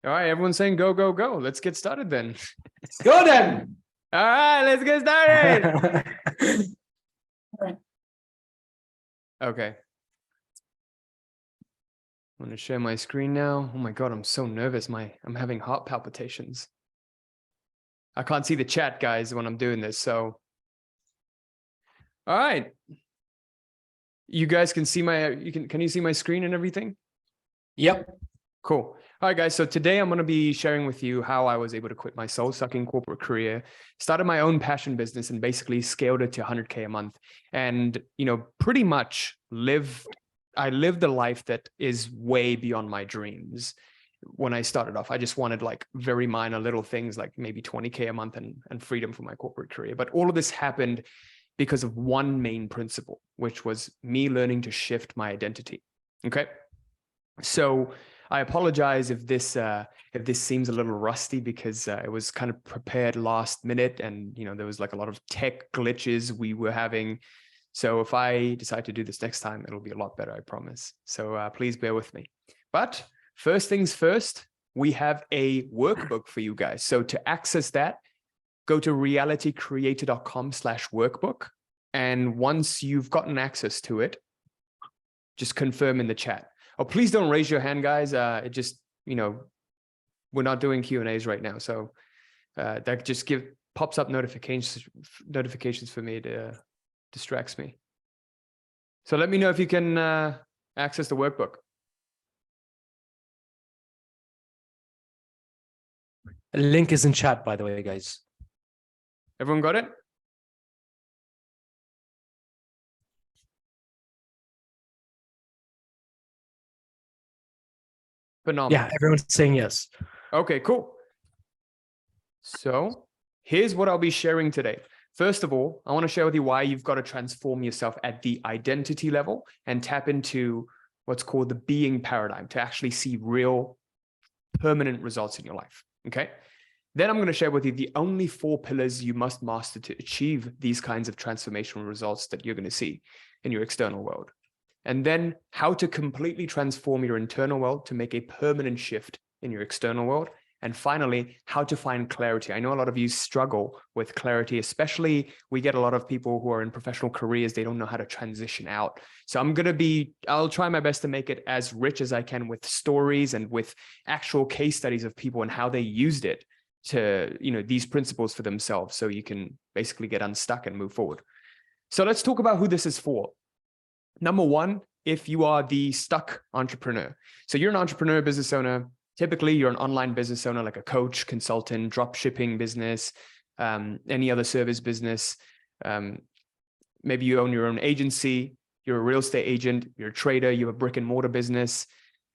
All right, everyone's saying go, go, go. Let's get started then. Let's go then. All right, let's get started. Okay. I'm going to share my screen now. Oh my God, I'm so nervous. I'm having heart palpitations. I can't see the chat, guys, when I'm doing this. So, all right. You guys can see can you see my screen and everything? Yep. Cool. All right, guys. So today I'm going to be sharing with you how I was able to quit my soul-sucking corporate career, started my own passion business, and basically scaled it to 100K a month. And, pretty much I lived a life that is way beyond my dreams. When I started off, I just wanted like very minor little things like maybe 20K a month and freedom from my corporate career. But all of this happened because of one main principle, which was me learning to shift my identity. Okay. So I apologize if this seems a little rusty because it was kind of prepared last minute, and there was like a lot of tech glitches we were having. So if I decide to do this next time, it'll be a lot better, I promise. So please bear with me. But first things first, we have a workbook for you guys. So to access that, go to realitycreator.com/workbook. And once you've gotten access to it, just confirm in the chat. Oh, please don't raise your hand, guys. It just, we're not doing Q&As right now. So that just pops up notifications for me. It distracts me. So let me know if you can access the workbook. The link is in chat, by the way, guys. Everyone got it? Phenomenal. Yeah, everyone's saying yes. Okay, cool. So here's what I'll be sharing today. First of all, I want to share with you why you've got to transform yourself at the identity level and tap into what's called the being paradigm to actually see real permanent results in your life. Okay. Then I'm going to share with you the only 4 pillars you must master to achieve these kinds of transformational results that you're going to see in your external world. And then how to completely transform your internal world to make a permanent shift in your external world. And finally, how to find clarity. I know a lot of you struggle with clarity, especially we get a lot of people who are in professional careers. They don't know how to transition out. So I'll try my best to make it as rich as I can with stories and with actual case studies of people and how they used it to, these principles for themselves. So you can basically get unstuck and move forward. So let's talk about who this is for. Number one, if you are the stuck entrepreneur. So you're an entrepreneur, business owner. Typically, you're an online business owner, like a coach, consultant, drop shipping business, any other service business. Maybe you own your own agency. You're a real estate agent. You're a trader. You have a brick and mortar business.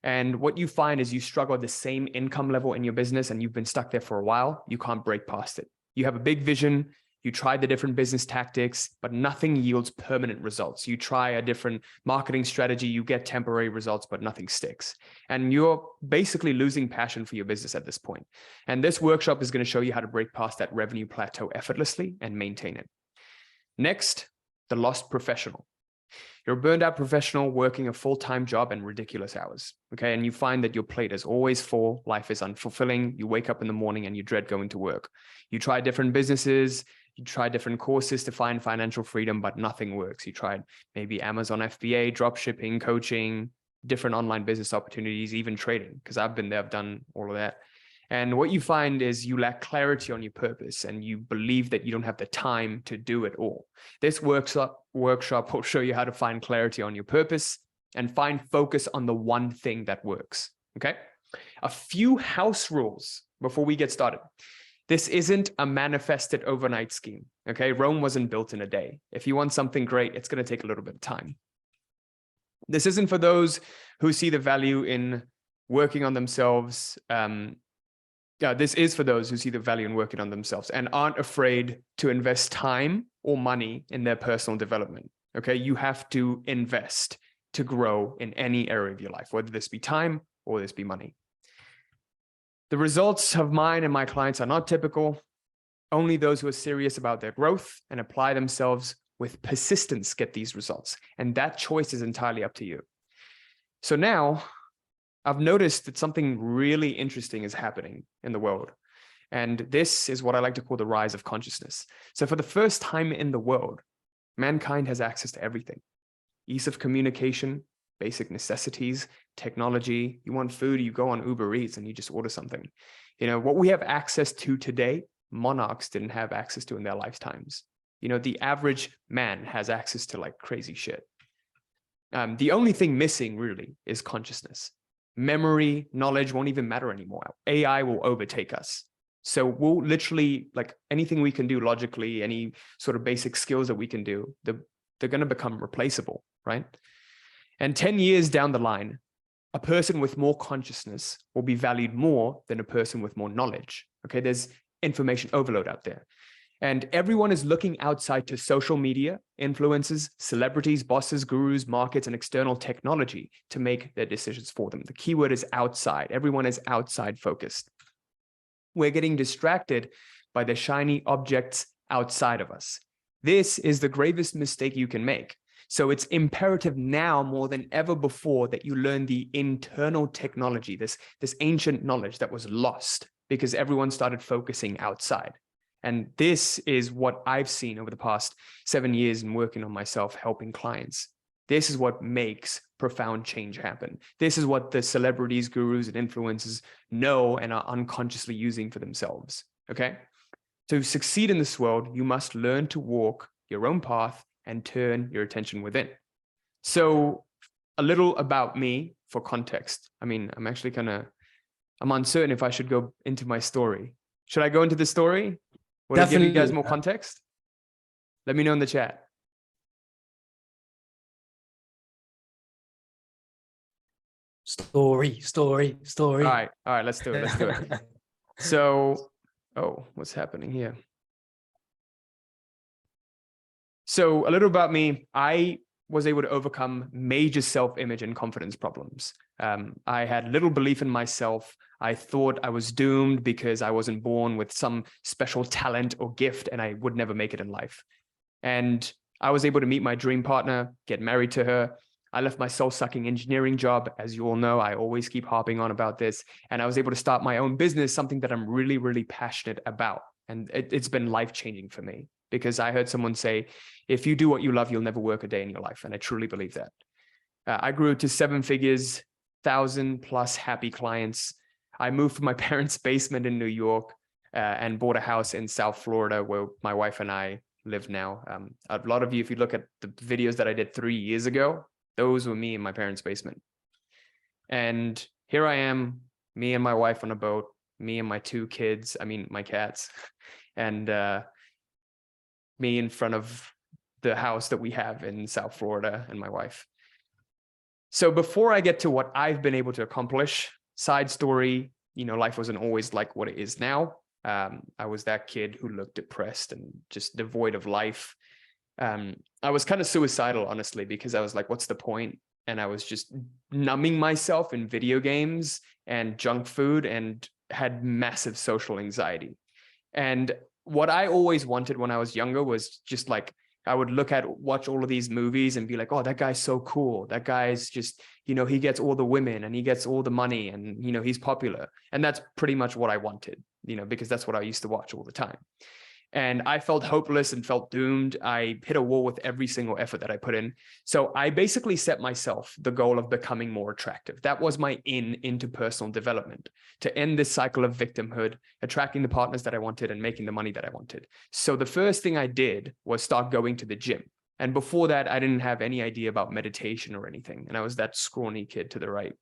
And what you find is you struggle at the same income level in your business and you've been stuck there for a while. You can't break past it. You have a big vision. You try the different business tactics, but nothing yields permanent results. You try a different marketing strategy, you get temporary results, but nothing sticks. And you're basically losing passion for your business at this point. And this workshop is going to show you how to break past that revenue plateau effortlessly and maintain it. Next, the lost professional. You're a burned out professional working a full-time job and ridiculous hours. Okay. And you find that your plate is always full. Life is unfulfilling. You wake up in the morning and you dread going to work. You try different businesses. You try different courses to find financial freedom, but nothing works. You tried maybe Amazon FBA, drop shipping, coaching, different online business opportunities, even trading, because I've been there, I've done all of that. And what you find is you lack clarity on your purpose and you believe that you don't have the time to do it all. This workshop will show you how to find clarity on your purpose and find focus on the one thing that works. Okay. A few house rules before we get started. This isn't a manifested overnight scheme. Okay. Rome wasn't built in a day. If you want something great, it's going to take a little bit of time. This isn't for those who see the value in working on themselves. This is for those who see the value in working on themselves and aren't afraid to invest time or money in their personal development. Okay. You have to invest to grow in any area of your life, whether this be time or this be money. The results of mine and my clients are not typical. Only those who are serious about their growth and apply themselves with persistence get these results. And that choice is entirely up to you. So now I've noticed that something really interesting is happening in the world. And this is what I like to call the rise of consciousness. So for the first time in the world, mankind has access to everything. Ease of communication, basic necessities, technology. You want food, you go on Uber Eats and you just order something. What we have access to today, monarchs didn't have access to in their lifetimes. The average man has access to like crazy shit. The only thing missing really is consciousness. Memory, knowledge won't even matter anymore. AI will overtake us. So we'll literally, like anything we can do logically, any sort of basic skills that we can do, they're going to become replaceable, right? And 10 years down the line, a person with more consciousness will be valued more than a person with more knowledge. Okay, there's information overload out there. And everyone is looking outside to social media, influencers, celebrities, bosses, gurus, markets, and external technology to make their decisions for them. The keyword is outside. Everyone is outside focused. We're getting distracted by the shiny objects outside of us. This is the gravest mistake you can make. So it's imperative now more than ever before that you learn the internal technology, this ancient knowledge that was lost because everyone started focusing outside. And this is what I've seen over the past 7 years in working on myself, helping clients. This is what makes profound change happen. This is what the celebrities, gurus, and influencers know and are unconsciously using for themselves, okay? To succeed in this world, you must learn to walk your own path and turn your attention within. So a little about me for context. I'm uncertain if I should go into my story. Should I go into the story? Will I give you guys more context? Let me know in the chat. Story. All right, let's do it. So, what's happening here? So a little about me, I was able to overcome major self-image and confidence problems. I had little belief in myself. I thought I was doomed because I wasn't born with some special talent or gift and I would never make it in life. And I was able to meet my dream partner, get married to her. I left my soul-sucking engineering job. As you all know, I always keep harping on about this. And I was able to start my own business, something that I'm really, really passionate about. And it's been life-changing for me because I heard someone say, if you do what you love, you'll never work a day in your life. And I truly believe that. I grew to 7 figures, 1,000+ happy clients. I moved from my parents' basement in New York and bought a house in South Florida where my wife and I live now. A lot of you, if you look at the videos that I did 3 years ago, those were me in my parents' basement. And here I am, me and my wife on a boat, me and my 2 kids, my cats, and me in front of the house that we have in South Florida and my wife. So before I get to what I've been able to accomplish, side story, life wasn't always like what it is now. I was that kid who looked depressed and just devoid of life. I was kind of suicidal, honestly, because I was like, what's the point? And I was just numbing myself in video games and junk food and had massive social anxiety. And what I always wanted when I was younger was just like, I would watch all of these movies and be like, oh, that guy's so cool. That guy's just, he gets all the women and he gets all the money and, he's popular. And that's pretty much what I wanted, because that's what I used to watch all the time. And I felt hopeless and felt doomed. I hit a wall with every single effort that I put in. So I basically set myself the goal of becoming more attractive. That was my into personal development, to end this cycle of victimhood, attracting the partners that I wanted and making the money that I wanted. So the first thing I did was start going to the gym. And before that, I didn't have any idea about meditation or anything. And I was that scrawny kid to the right.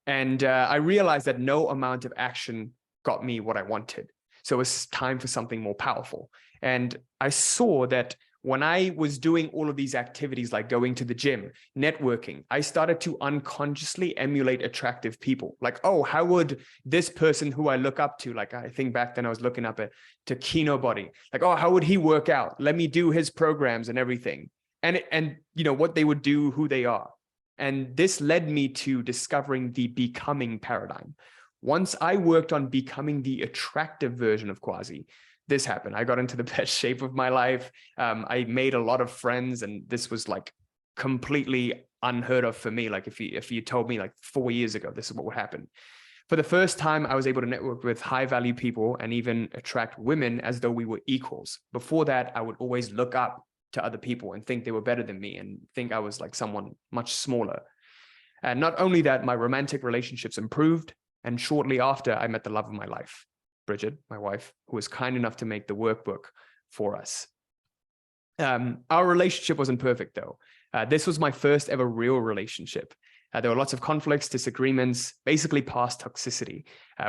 And I realized that no amount of action got me what I wanted. So it's time for something more powerful. And I saw that when I was doing all of these activities, like going to the gym, networking, I started to unconsciously emulate attractive people. Like, oh, how would this person who I look up to, like I think back then I was looking up to Kino Body, like, oh, how would he work out? Let me do his programs and everything. And what they would do, who they are. And this led me to discovering the becoming paradigm. Once I worked on becoming the attractive version of Quazi, this happened. I got into the best shape of my life. I made a lot of friends, and this was like completely unheard of for me. Like if you told me like 4 years ago, this is what would happen. For the first time, I was able to network with high value people and even attract women as though we were equals. Before that, I would always look up to other people and think they were better than me and think I was like someone much smaller. And not only that, my romantic relationships improved. And shortly after, I met the love of my life, Bridget, my wife, who was kind enough to make the workbook for us. Our relationship wasn't perfect, though. This was my first ever real relationship. There were lots of conflicts, disagreements, basically past toxicity.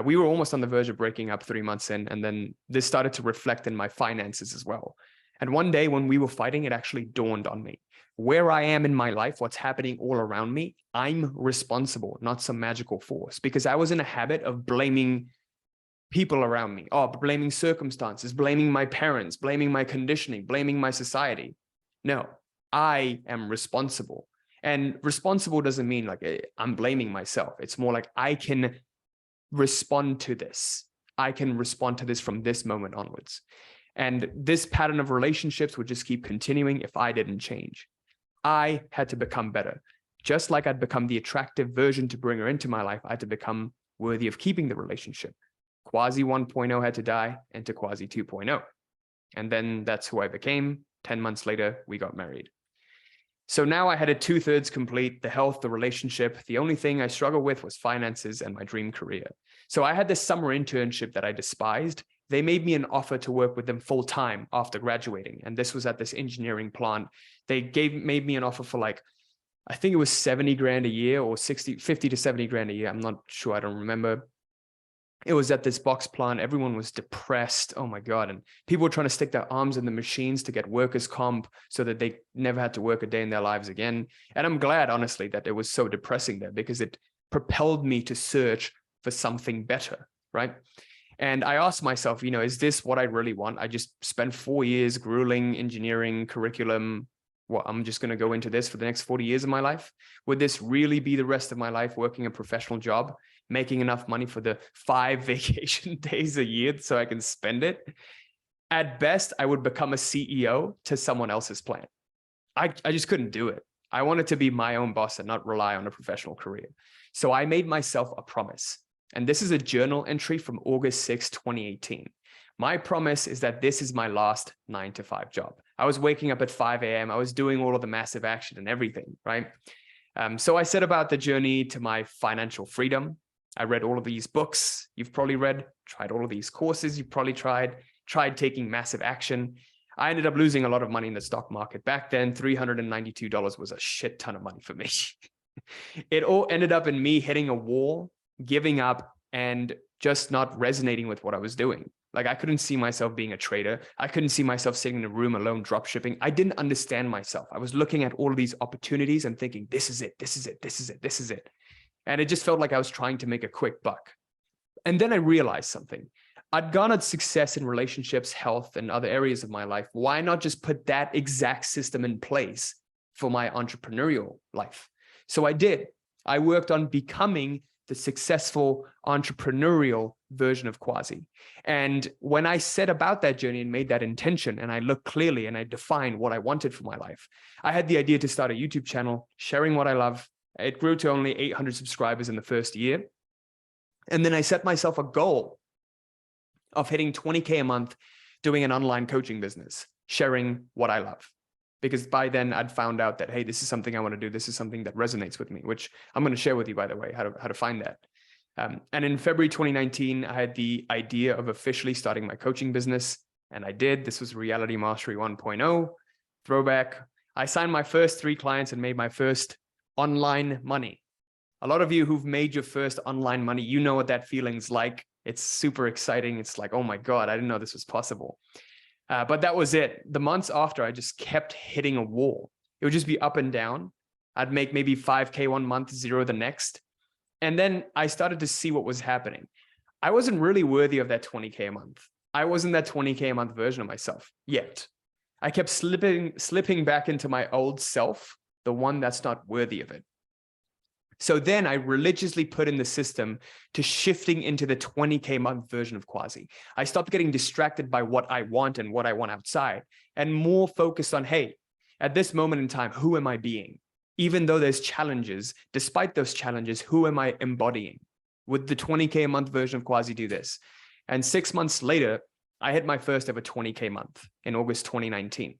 We were almost on the verge of breaking up 3 months in, and then this started to reflect in my finances as well. And one day when we were fighting, it actually dawned on me. Where I am in my life, what's happening all around me, I'm responsible, not some magical force, because I was in a habit of blaming people around me, blaming circumstances, blaming my parents, blaming my conditioning, blaming my society. No, I am responsible. And responsible doesn't mean like I'm blaming myself. It's more like I can respond to this. I can respond to this from this moment onwards. And this pattern of relationships would just keep continuing if I didn't change. I had to become better. Just like I'd become the attractive version to bring her into my life, I had to become worthy of keeping the relationship. Quazi 1.0 had to die, into Quazi 2.0. And then that's who I became. 10 months later, we got married. So now I had it 2/3 complete, the health, the relationship. The only thing I struggled with was finances and my dream career. So I had this summer internship that I despised. They made me an offer to work with them full time after graduating. And this was at this engineering plant. They made me an offer for like, I think it was 70 grand a year or 50 to 70 grand a year. I'm not sure. I don't remember. It was at this box plant. Everyone was depressed. Oh my God. And people were trying to stick their arms in the machines to get workers' comp so that they never had to work a day in their lives again. And I'm glad, honestly, that it was so depressing there because it propelled me to search for something better, right? And I asked myself, is this what I really want? I just spent 4 years grueling engineering curriculum. What, I'm just going to go into this for the next 40 years of my life? Would this really be the rest of my life working a professional job, making enough money for the 5 vacation days a year so I can spend it? At best, I would become a CEO to someone else's plan. I just couldn't do it. I wanted to be my own boss and not rely on a professional career. So I made myself a promise. And this is a journal entry from August 6, 2018. My promise is that this is my last 9-to-5 job. I was waking up at 5 a.m. I was doing all of the massive action and everything, right? So I set about the journey to my financial freedom. I read all of these books you've probably read, tried all of these courses you've probably tried taking massive action. I ended up losing a lot of money in the stock market. Back then, $392 was a shit ton of money for me. It all ended up in me hitting a wall, giving up, and just not resonating with what I was doing. Like I couldn't see myself being a trader. I couldn't see myself sitting in a room alone, drop shipping. I didn't understand myself. I was looking at all of these opportunities and thinking, this is it, this is it, this is it, this is it. And it just felt like I was trying to make a quick buck. And then I realized something. I'd garnered success in relationships, health, and other areas of my life. Why not just put that exact system in place for my entrepreneurial life? So I did. I worked on becoming the successful entrepreneurial version of Quazi. And when I set about that journey and made that intention, and I looked clearly and I defined what I wanted for my life, I had the idea to start a YouTube channel, sharing what I love. It grew to only 800 subscribers in the first year. And then I set myself a goal of hitting 20K a month, doing an online coaching business, sharing what I love. Because by then I'd found out that, hey, this is something I want to do. This is something that resonates with me, which I'm going to share with you, by the way, how to find that. And in February 2019, I had the idea of officially starting my coaching business. And I did. This was Reality Mastery 1.0, throwback. I signed my first 3 clients and made my first online money. A lot of you who've made your first online money, you know what that feeling's like. It's super exciting. It's like, oh my God, I didn't know this was possible. But that was it. The months after, I just kept hitting a wall. It would just be up and down. I'd make maybe 5K one month, 0 the next. And then I started to see what was happening. I wasn't really worthy of that 20K a month. I wasn't that 20K a month version of myself yet. I kept slipping back into my old self, the one that's not worthy of it. So then I religiously put in the system to shifting into the 20K month version of Quazi. I stopped getting distracted by what I want and what I want outside, and more focused on, hey, at this moment in time, who am I being? Even though there's challenges, despite those challenges, who am I embodying? Would the 20K a month version of Quazi do this? And 6 months later, I hit my first ever 20K month in August 2019.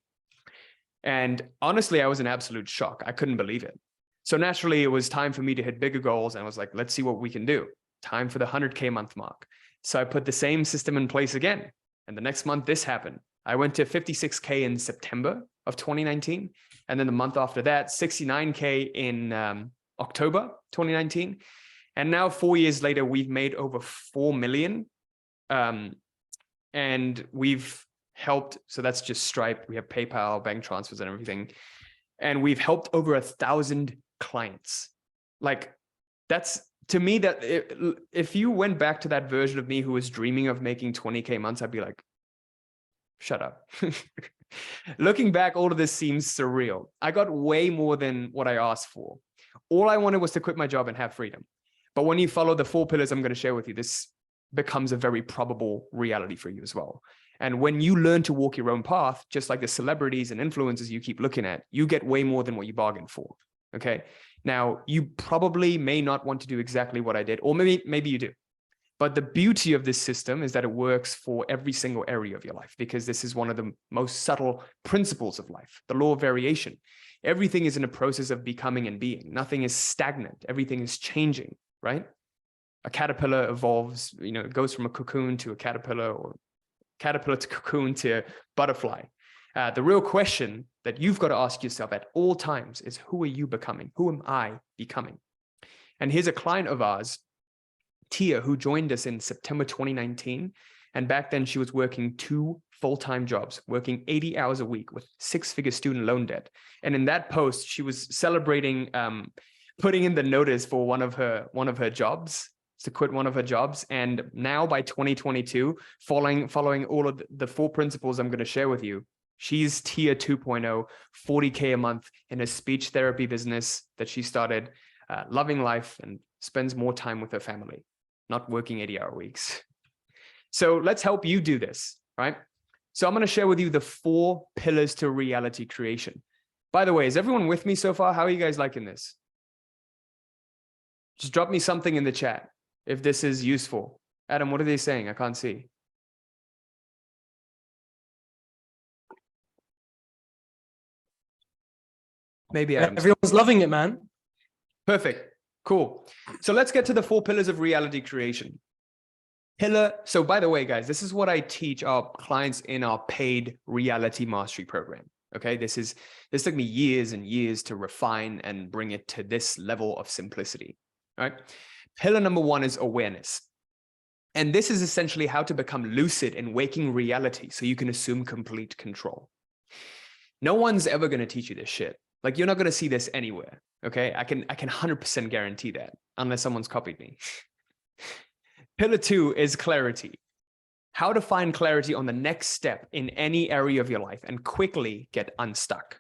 And honestly, I was in absolute shock. I couldn't believe it. So naturally, it was time for me to hit bigger goals. And I was like, let's see what we can do. Time for the 100K month mark. So I put the same system in place again. And the next month, this happened. I went to 56K in September of 2019. And then the month after that, 69K in October 2019. And now 4 years later, we've made over 4 million. And we've helped, so that's just Stripe. We have PayPal, bank transfers and everything. And we've helped over 1,000 clients. Like that's, to me, that if you went back to that version of me who was dreaming of making 20K months, I'd be like, shut up. Looking back, all of this seems surreal. I got way more than what I asked for. All I wanted was to quit my job and have freedom. But when you follow the 4 pillars I'm going to share with you, this becomes a very probable reality for you as well. And when you learn to walk your own path, just like the celebrities and influencers you keep looking at, you get way more than what you bargained for. Okay. Now, you probably may not want to do exactly what I did, or maybe you do. But the beauty of this system is that it works for every single area of your life, because this is one of the most subtle principles of life, the law of variation. Everything is in a process of becoming and being. Nothing is stagnant. Everything is changing, right? A caterpillar evolves, it goes from a cocoon to a caterpillar, or caterpillar to cocoon to butterfly. The real question that you've got to ask yourself at all times is, who are you becoming? Who am I becoming? And here's a client of ours, Tia, who joined us in September 2019. And back then she was working 2 full-time jobs, working 80 hours a week with 6-figure student loan debt. And in that post, she was celebrating, putting in the notice for one of her jobs, to quit one of her jobs. And now by 2022, following all of the 4 principles I'm going to share with you, she's Tia 2.0, 40K a month in a speech therapy business that she started, loving life, and spends more time with her family, not working 80-hour weeks. So let's help you do this, right? So I'm going to share with you the 4 pillars to reality creation. By the way, is everyone with me so far? How are you guys liking this? Just drop me something in the chat if this is useful. Adam, what are they saying? I can't see. Maybe Adam. Everyone's loving it, man. Perfect. Cool. So let's get to the 4 pillars of reality creation. So by the way, guys, this is what I teach our clients in our paid reality mastery program. Okay. This took me years and years to refine and bring it to this level of simplicity. All right. Pillar number 1 is awareness. And this is essentially how to become lucid in waking reality so you can assume complete control. No one's ever going to teach you this shit. Like, you're not going to see this anywhere. Okay. I can 100% guarantee that, unless someone's copied me. Pillar 2 is clarity. How to find clarity on the next step in any area of your life and quickly get unstuck.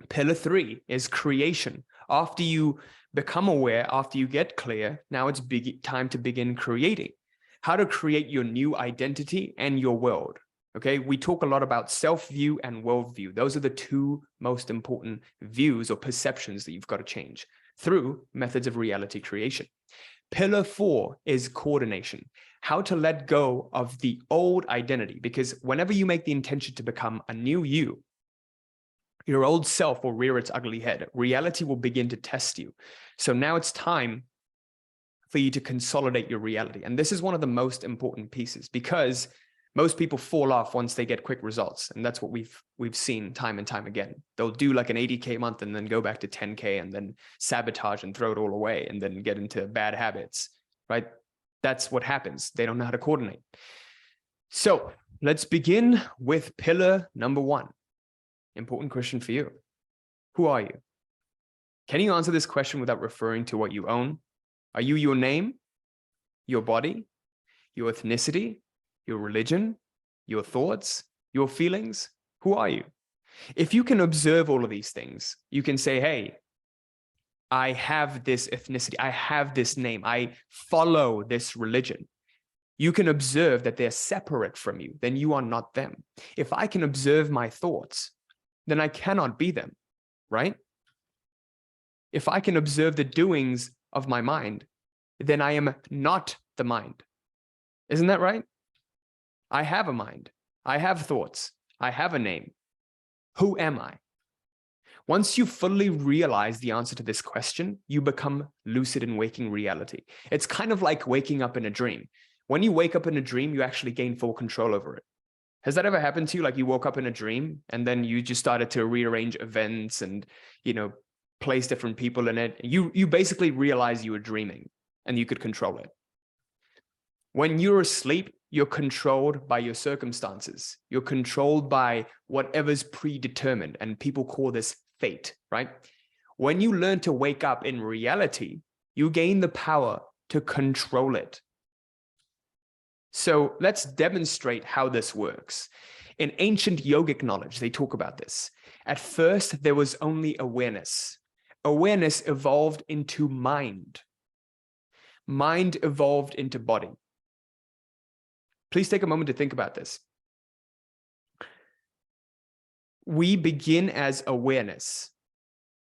Pillar 3 is creation. After you become aware, after you get clear, now it's time to begin creating. How to create your new identity and your world. Okay, we talk a lot about self-view and worldview. Those are the 2 most important views or perceptions that you've got to change through methods of reality creation. Pillar 4 is coordination. How to let go of the old identity, because whenever you make the intention to become a new you, your old self will rear its ugly head. Reality will begin to test you. So now it's time for you to consolidate your reality. And this is one of the most important pieces, because most people fall off once they get quick results. And that's what we've seen time and time again. They'll do like an 80K month and then go back to 10K and then sabotage and throw it all away and then get into bad habits, right? That's what happens. They don't know how to coordinate. So let's begin with pillar number 1. Important question for you. Who are you? Can you answer this question without referring to what you own? Are you your name, your body, your ethnicity, your religion, your thoughts, your feelings? Who are you? If you can observe all of these things, you can say, hey, I have this ethnicity, I have this name, I follow this religion. You can observe that they're separate from you, then you are not them. If I can observe my thoughts, then I cannot be them, right? If I can observe the doings of my mind, then I am not the mind. Isn't that right? I have a mind. I have thoughts. I have a name. Who am I? Once you fully realize the answer to this question, you become lucid in waking reality. It's kind of like waking up in a dream. When you wake up in a dream, you actually gain full control over it. Has that ever happened to you? Like you woke up in a dream and then you just started to rearrange events and, place different people in it. You basically realize you were dreaming and you could control it. When you're asleep, you're controlled by your circumstances. You're controlled by whatever's predetermined, and people call this fate, right? When you learn to wake up in reality, you gain the power to control it. So let's demonstrate how this works. In ancient yogic knowledge, they talk about this. At first, there was only awareness. Awareness evolved into mind. Mind evolved into body. Please take a moment to think about this. We begin as awareness.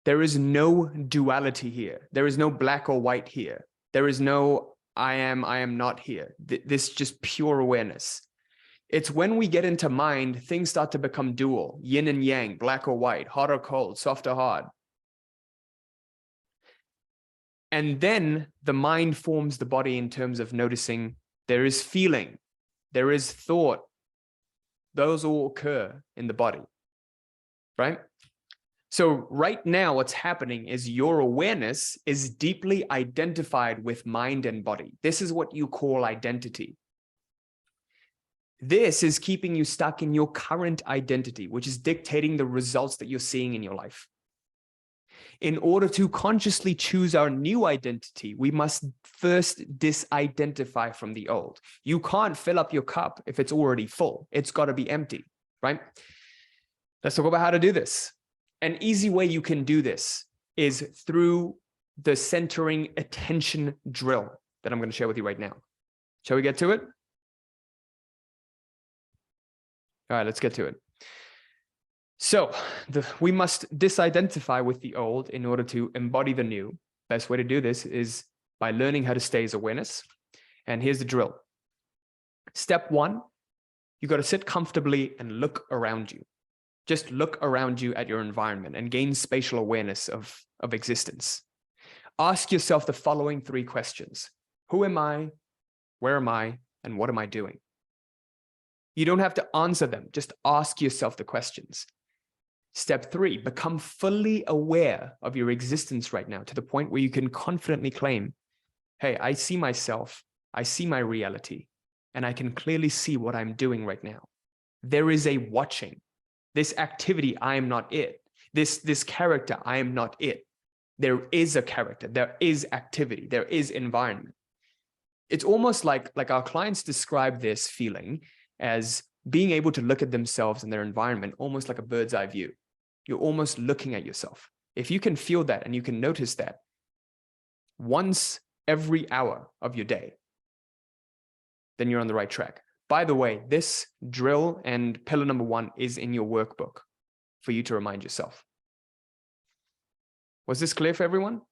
There is no duality here. There is no black or white here. There is no I am not here. This just pure awareness. It's when we get into mind, things start to become dual, yin and yang, black or white, hot or cold, soft or hard. And then the mind forms the body in terms of noticing there is feeling, there is thought. Those all occur in the body, right? So right now, what's happening is your awareness is deeply identified with mind and body. This is what you call identity. This is keeping you stuck in your current identity, which is dictating the results that you're seeing in your life. In order to consciously choose our new identity, we must first disidentify from the old. You can't fill up your cup if it's already full. It's got to be empty, right? Let's talk about how to do this. An easy way you can do this is through the centering attention drill that I'm going to share with you right now. Shall we get to it? All right, let's get to it. So we must disidentify with the old in order to embody the new. Best way to do this is by learning how to stay as awareness. And here's the drill. Step one, you got to sit comfortably and look around you. Just look around you at your environment and gain spatial awareness of existence. Ask yourself the following 3 questions. Who am I? Where am I? And what am I doing? You don't have to answer them. Just ask yourself the questions. Step 3, become fully aware of your existence right now to the point where you can confidently claim, hey, I see myself, I see my reality, and I can clearly see what I'm doing right now. There is a watching. This activity, I am not it. This character, I am not it. There is a character, there is activity, there is environment. It's almost like our clients describe this feeling as being able to look at themselves and their environment almost like a bird's eye view. You're almost looking at yourself. If you can feel that and you can notice that once every hour of your day, then you're on the right track. By the way, this drill and pillar number 1 is in your workbook for you to remind yourself. Was this clear for everyone?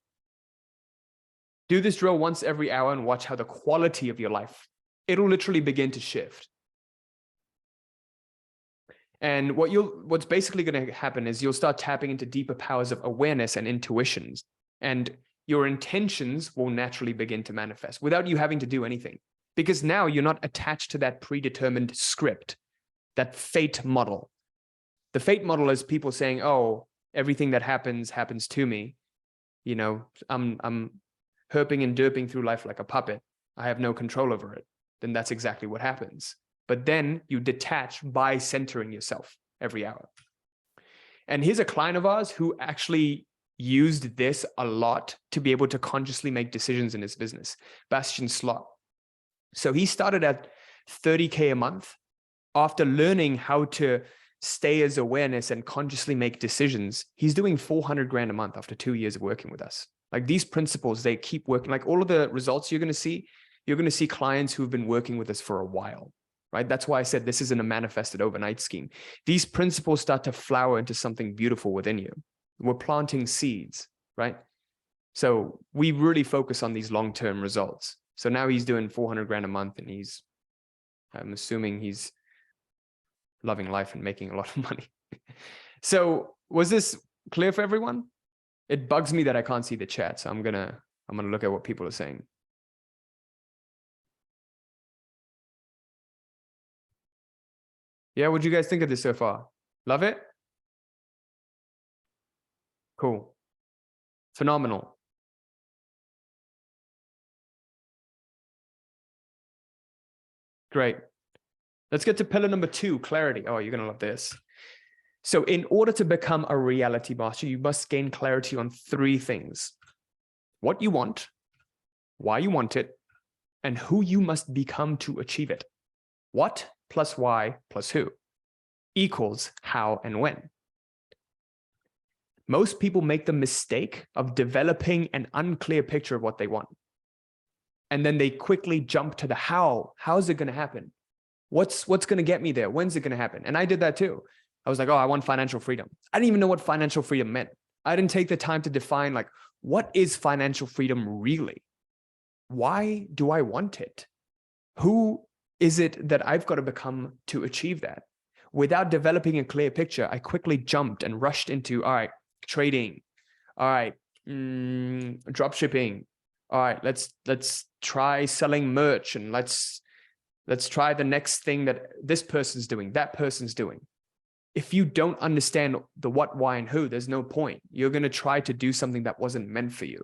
Do this drill once every hour and watch how the quality of your life, it'll literally begin to shift. And what's basically going to happen is you'll start tapping into deeper powers of awareness and intuitions, and your intentions will naturally begin to manifest without you having to do anything. Because now you're not attached to that predetermined script, that fate model. The fate model is people saying, oh, everything that happens to me. You know, I'm herping and derping through life like a puppet. I have no control over it. Then that's exactly what happens. But then you detach by centering yourself every hour. And here's a client of ours who actually used this a lot to be able to consciously make decisions in his business, Bastian Slot. So he started at 30K a month. After learning how to stay as awareness and consciously make decisions, he's doing 400 grand a month after 2 years of working with us. Like these principles, they keep working. Like all of the results you're going to see clients who've been working with us for a while, right? That's why I said this isn't a manifested overnight scheme. These principles start to flower into something beautiful within you. We're planting seeds, right? So we really focus on these long-term results. So now he's doing 400 grand a month and I'm assuming he's loving life and making a lot of money. So was this clear for everyone? It bugs me that I can't see the chat. So I'm gonna look at what people are saying. Yeah, what do you guys think of this so far? Love it? Cool. Phenomenal. Great. Let's get to pillar number 2, clarity. Oh, you're going to love this. So in order to become a reality master, you must gain clarity on 3 things: what you want, why you want it, and who you must become to achieve it. What plus why plus who equals how and when. Most people make the mistake of developing an unclear picture of what they want. And then they quickly jump to the how. How is it going to happen? What's going to get me there? When's it going to happen? And I did that too. I was like, oh, I want financial freedom. I didn't even know what financial freedom meant. I didn't take the time to define, like, what is financial freedom really? Why do I want it? Who is it that I've got to become to achieve that? Without developing a clear picture, I quickly jumped and rushed into, all right, trading. All right, drop shipping. All right, let's try selling merch, and let's try the next thing that this person's doing, that person's doing. If you don't understand the what, why, and who, there's no point. You're going to try to do something that wasn't meant for you.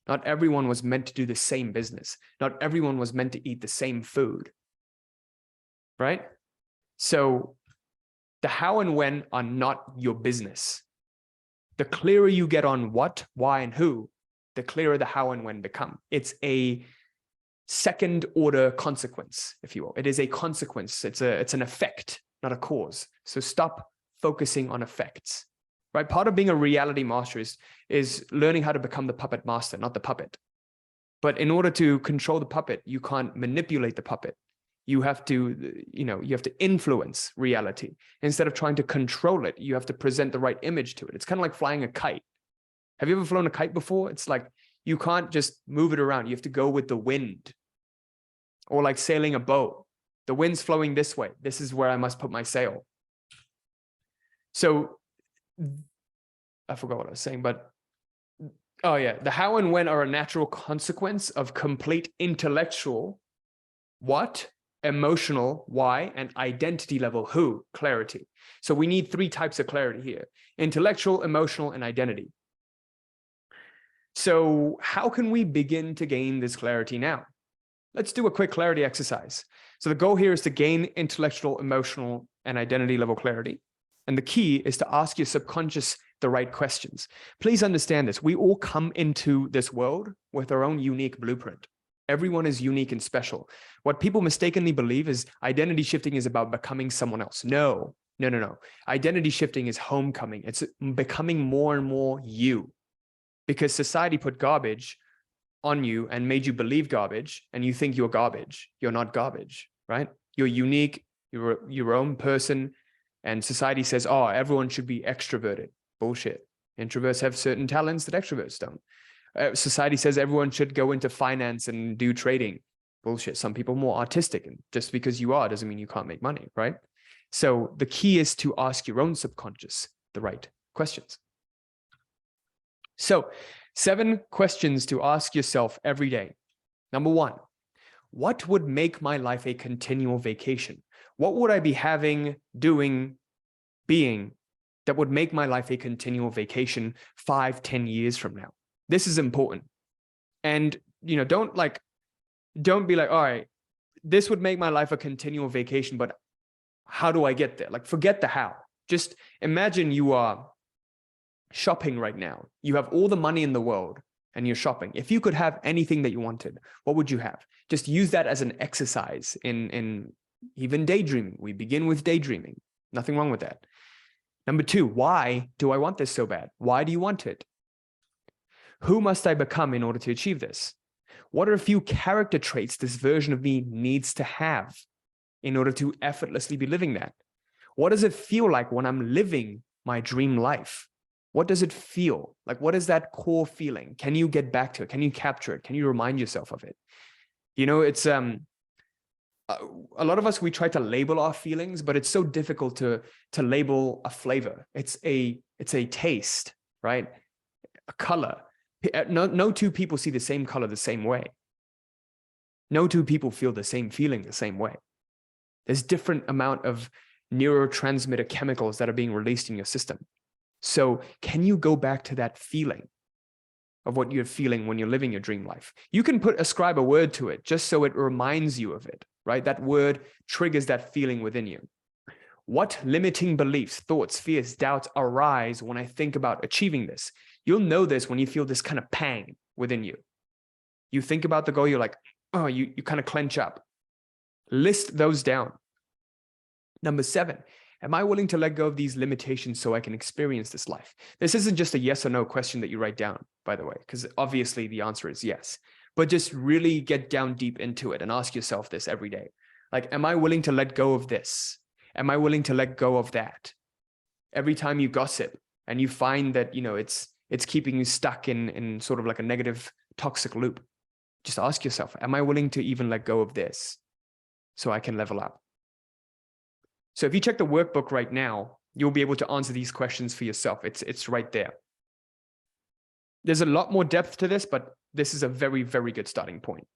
Not everyone was meant to do the same business. Not everyone was meant to eat the same food. Right? So the how and when are not your business. The clearer you get on what, why, and who, the clearer the how and when become. It's a second order consequence, if you will. It is a consequence. It's an effect, not a cause. So stop focusing on effects, right? Part of being a reality master is learning how to become the puppet master, not the puppet. But in order to control the puppet, you can't manipulate the puppet. You have to, you have to influence reality. Instead of trying to control it, you have to present the right image to it. It's kind of like flying a kite. Have you ever flown a kite before? It's like, you can't just move it around. You have to go with the wind. Or like sailing a boat. The wind's flowing this way. This is where I must put my sail. So I forgot what I was saying, but oh yeah, the how and when are a natural consequence of complete intellectual what, emotional why, and identity level who clarity. So we need 3 types of clarity here: intellectual, emotional, and identity. So how can we begin to gain this clarity now? Let's do a quick clarity exercise. So the goal here is to gain intellectual, emotional, and identity level clarity. And the key is to ask your subconscious the right questions. Please understand this. We all come into this world with our own unique blueprint. Everyone is unique and special. What people mistakenly believe is identity shifting is about becoming someone else. No. Identity shifting is homecoming. It's becoming more and more you. Because society put garbage on you and made you believe garbage, and you think you're garbage. You're not garbage, right? You're unique. You're your own person. And society says, oh, everyone should be extroverted. Bullshit. Introverts have certain talents that extroverts don't. Society says everyone should go into finance and do trading. Bullshit. Some people are more artistic, and just because you are doesn't mean you can't make money, right? So the key is to ask your own subconscious the right questions. So 7 questions to ask yourself every day. Number 1, what would make my life a continual vacation? What would I be having, doing, being that would make my life a continual vacation 5, 10 years from now? This is important. And, don't be like, all right, this would make my life a continual vacation, but how do I get there? Like, forget the how. Just imagine you are shopping right now. You have all the money in the world and you're shopping. If you could have anything that you wanted, what would you have? Just use that as an exercise in even daydreaming. We begin with daydreaming. Nothing wrong with that. Number 2, why do I want this so bad? Why do you want it? Who must I become in order to achieve this? What are a few character traits this version of me needs to have in order to effortlessly be living that? What does it feel like when I'm living my dream life? What does it feel like? What is that core feeling? Can you get back to it? Can you capture it? Can you remind yourself of it? It's a lot of us, we try to label our feelings, but it's so difficult to label a flavor. It's a taste, right? A color. No two people see the same color the same way. No two people feel the same feeling the same way. There's different amount of neurotransmitter chemicals that are being released in your system. So can you go back to that feeling of what you're feeling when you're living your dream life? You can ascribe a word to it just so it reminds you of it, right? That word triggers that feeling within you. What limiting beliefs, thoughts, fears, doubts arise when I think about achieving this? You'll know this when you feel this kind of pang within you. You think about the goal, you're like, oh, you kind of clench up. List those down. Number 7, am I willing to let go of these limitations so I can experience this life? This isn't just a yes or no question that you write down, by the way, because obviously the answer is yes. But just really get down deep into it and ask yourself this every day. Like, am I willing to let go of this? Am I willing to let go of that? Every time you gossip and you find that, it's keeping you stuck in sort of like a negative, toxic loop, just ask yourself, am I willing to even let go of this so I can level up? So if you check the workbook right now, you'll be able to answer these questions for yourself. It's right there. There's a lot more depth to this, but this is a very, very good starting point.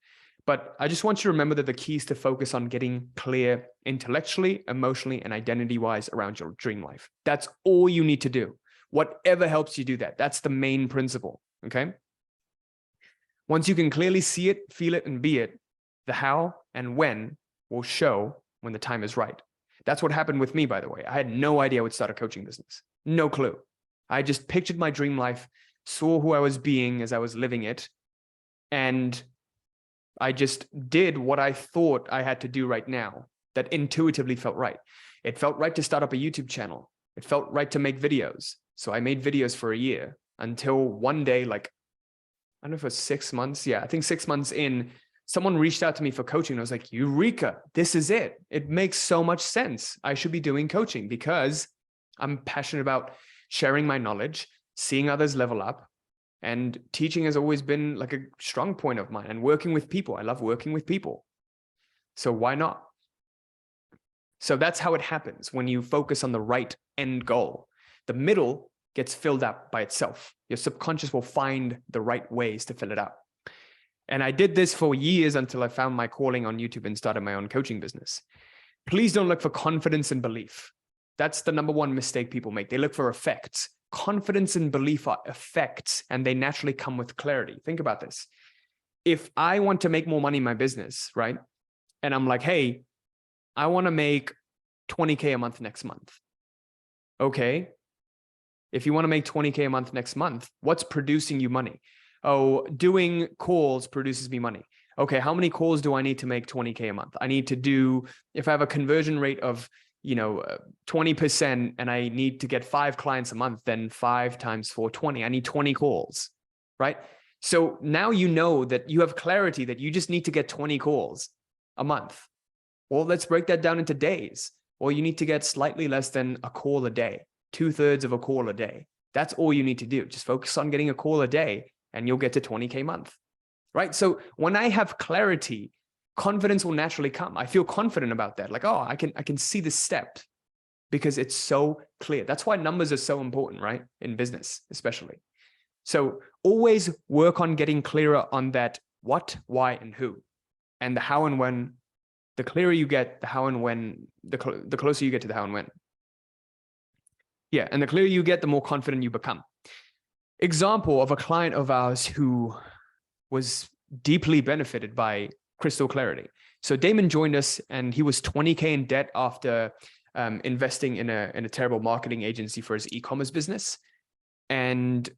But I just want you to remember that the key is to focus on getting clear intellectually, emotionally, and identity-wise around your dream life. That's all you need to do. Whatever helps you do that. That's the main principle, okay? Once you can clearly see it, feel it, and be it, the how and when will show when the time is right. That's what happened with me, by the way. I had no idea I would start a coaching business. No clue. I just pictured my dream life, saw who I was being as I was living it, and I just did what I thought I had to do right now that intuitively felt right. It felt right to start up a YouTube channel. It felt right to make videos. So I made videos for a year until one day, like, I don't know if it was 6 months. Yeah, I think 6 months in, someone reached out to me for coaching. I was like, Eureka, this is it. It makes so much sense. I should be doing coaching because I'm passionate about sharing my knowledge, seeing others level up, and teaching has always been like a strong point of mine, and working with people. I love working with people. So why not? So that's how it happens when you focus on the right end goal. The middle gets filled up by itself. Your subconscious will find the right ways to fill it up. And I did this for years until I found my calling on YouTube and started my own coaching business. Please don't look for confidence and belief. That's the number one mistake people make. They look for effects. Confidence and belief are effects, and they naturally come with clarity. Think about this. If I want to make more money in my business, right? And I'm like, hey, I want to make 20K a month next month. Okay. If you want to make 20K a month next month, what's producing you money? Oh, doing calls produces me money. Okay, how many calls do I need to make 20K a month? I need to do, if I have a conversion rate of 20% and I need to get 5 clients a month, then 5 times 4, 20. I need 20 calls, right? So now you know that you have clarity that you just need to get 20 calls a month. Well, let's break that down into days. Well, you need to get slightly less than a call a day, 2/3 of a call a day. That's all you need to do. Just focus on getting a call a day and you'll get to 20K a month, right? So when I have clarity, confidence will naturally come. I feel confident about that. Like, oh, I can see the step because it's so clear. That's why numbers are so important, right? In business, especially. So always work on getting clearer on that what, why, and who, and the how and when. The clearer you get, the how and when, the closer you get to the how and when. Yeah, and the clearer you get, the more confident you become. Example of a client of ours who was deeply benefited by crystal clarity. So Damon joined us and he was 20K in debt after investing in a terrible marketing agency for his e-commerce business. And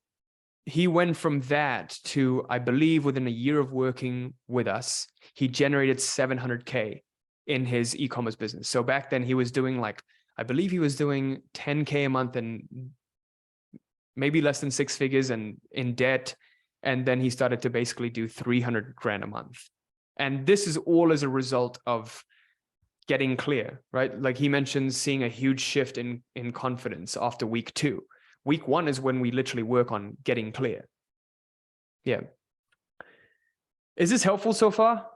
he went from that to, I believe, within a year of working with us, he generated 700K in his e-commerce business. So back then he was doing I believe he was doing 10K a month and maybe less than 6 figures and in debt. And then he started to basically do 300 grand a month. And this is all as a result of getting clear, right? Like he mentions seeing a huge shift in confidence after week 2, Week 1 is when we literally work on getting clear. Yeah. Is this helpful so far?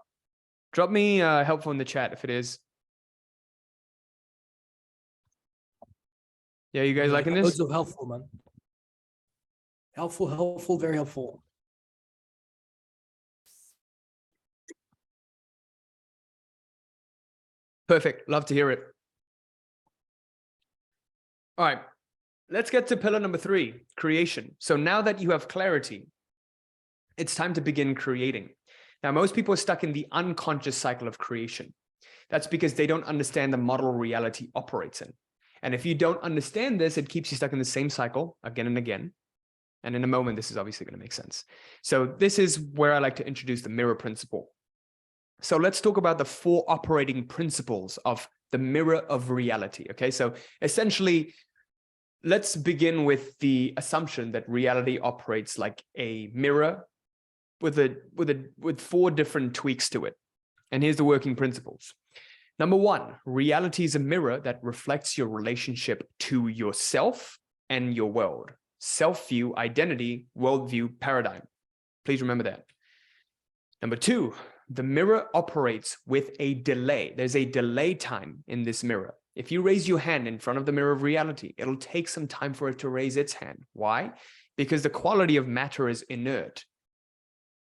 Drop me helpful in the chat if it is. Yeah, you guys liking this? Loads of helpful, man. Helpful, very helpful. Perfect. Love to hear it. All right. Let's get to pillar number 3, creation. So now that you have clarity, it's time to begin creating. Now, most people are stuck in the unconscious cycle of creation. That's because they don't understand the model reality operates in. And if you don't understand this, it keeps you stuck in the same cycle again and again. And in a moment, this is obviously going to make sense. So this is where I like to introduce the mirror principle. So let's talk about the 4 operating principles of the mirror of reality. Okay, so essentially, let's begin with the assumption that reality operates like a mirror with 4 different tweaks to it. And here's the working principles. Number 1, reality is a mirror that reflects your relationship to yourself and your world. Self-view, identity, worldview, paradigm. Please remember that. Number 2, the mirror operates with a delay. There's a delay time in this mirror. If you raise your hand in front of the mirror of reality, it'll take some time for it to raise its hand. Why? Because the quality of matter is inert.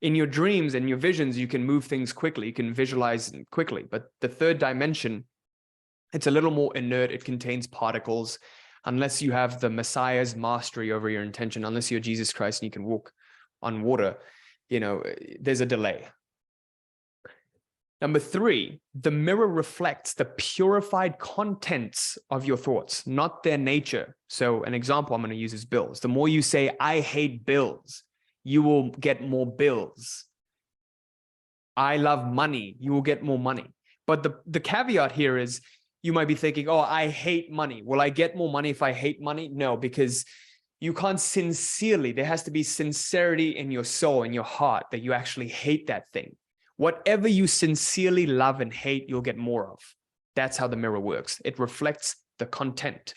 In your dreams and your visions, you can move things quickly. You can visualize quickly. But the 3rd dimension, it's a little more inert. It contains particles. Unless you have the Messiah's mastery over your intention, unless you're Jesus Christ and you can walk on water, there's a delay. Number 3, the mirror reflects the purified contents of your thoughts, not their nature. So an example I'm going to use is bills. The more you say, I hate bills, you will get more bills. I love money, you will get more money. But the caveat here is you might be thinking, oh, I hate money. Will I get more money if I hate money? No, because you can't sincerely, there has to be sincerity in your soul, in your heart, that you actually hate that thing. Whatever you sincerely love and hate, you'll get more of. That's how the mirror works. It reflects the content.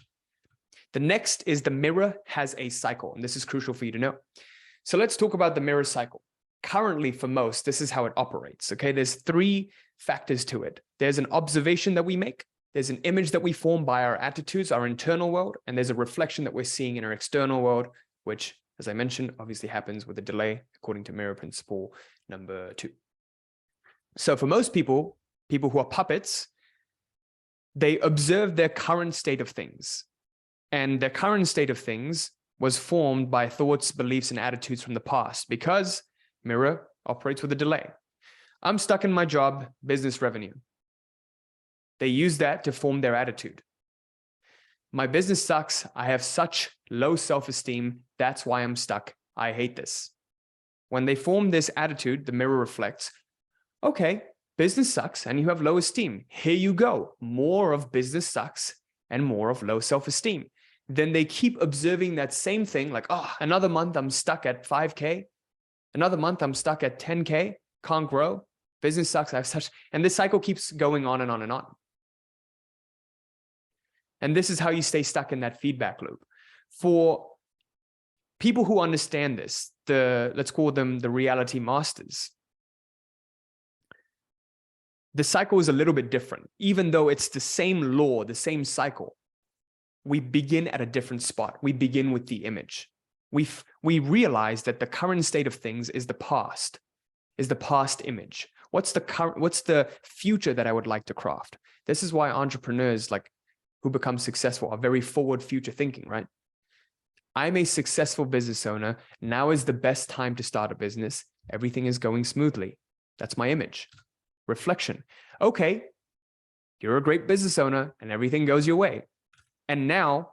The next is the mirror has a cycle, and this is crucial for you to know. So let's talk about the mirror cycle. Currently, for most, this is how it operates. Okay, there's 3 factors to it. There's an observation that we make. There's an image that we form by our attitudes, our internal world, and there's a reflection that we're seeing in our external world, which, as I mentioned, obviously happens with a delay, according to mirror principle number 2. So for most people who are puppets, they observe their current state of things. And their current state of things was formed by thoughts, beliefs, and attitudes from the past, because mirror operates with a delay. I'm stuck in my job, business revenue. They use that to form their attitude. My business sucks. I have such low self-esteem. That's why I'm stuck. I hate this. When they form this attitude, the mirror reflects, okay, business sucks and you have low esteem. Here you go. More of business sucks and more of low self-esteem. Then they keep observing that same thing, like, oh, another month I'm stuck at 5K. Another month I'm stuck at 10K, can't grow. Business sucks, I have such, and this cycle keeps going on and on and on. And this is how you stay stuck in that feedback loop. For people who understand this, let's call them the reality masters, the cycle is a little bit different. Even though it's the same law, the same cycle, we begin at a different spot. We begin with the image. We realize that the current state of things is the past image. What's the future that I would like to craft? This is why entrepreneurs who become successful are very forward future thinking, right? I'm a successful business owner. Now is the best time to start a business. Everything is going smoothly. That's my image. Reflection. Okay, you're a great business owner and everything goes your way. And now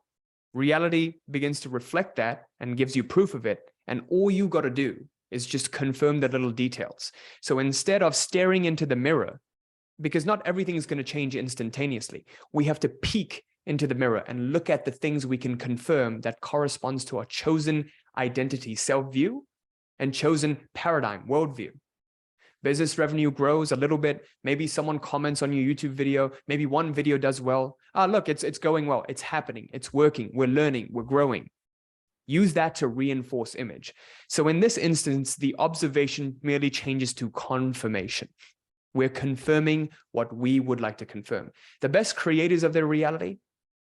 reality begins to reflect that and gives you proof of it. And all you got to do is just confirm the little details. So instead of staring into the mirror, because not everything is going to change instantaneously, we have to peek into the mirror and look at the things we can confirm that corresponds to our chosen identity, self-view, and chosen paradigm, worldview. Business revenue grows a little bit. Maybe someone comments on your YouTube video. Maybe one video does well. Ah, look, it's going well. It's happening. It's working. We're learning. We're growing. Use that to reinforce image. So in this instance, the observation merely changes to confirmation. We're confirming what we would like to confirm. The best creators of their reality,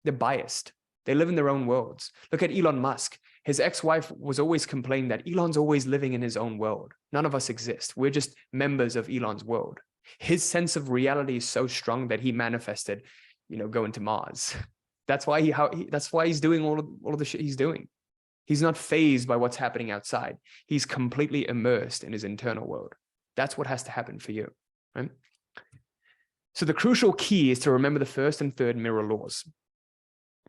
they're biased. They live in their own worlds. Look at Elon Musk. His ex-wife was always complaining that Elon's always living in his own world. None of us exist. We're just members of Elon's world. His sense of reality is so strong that he manifested, going to Mars. That's why he's doing all of the shit he's doing. He's not fazed by what's happening outside. He's completely immersed in his internal world. That's what has to happen for you, right? So the crucial key is to remember the first and third mirror laws.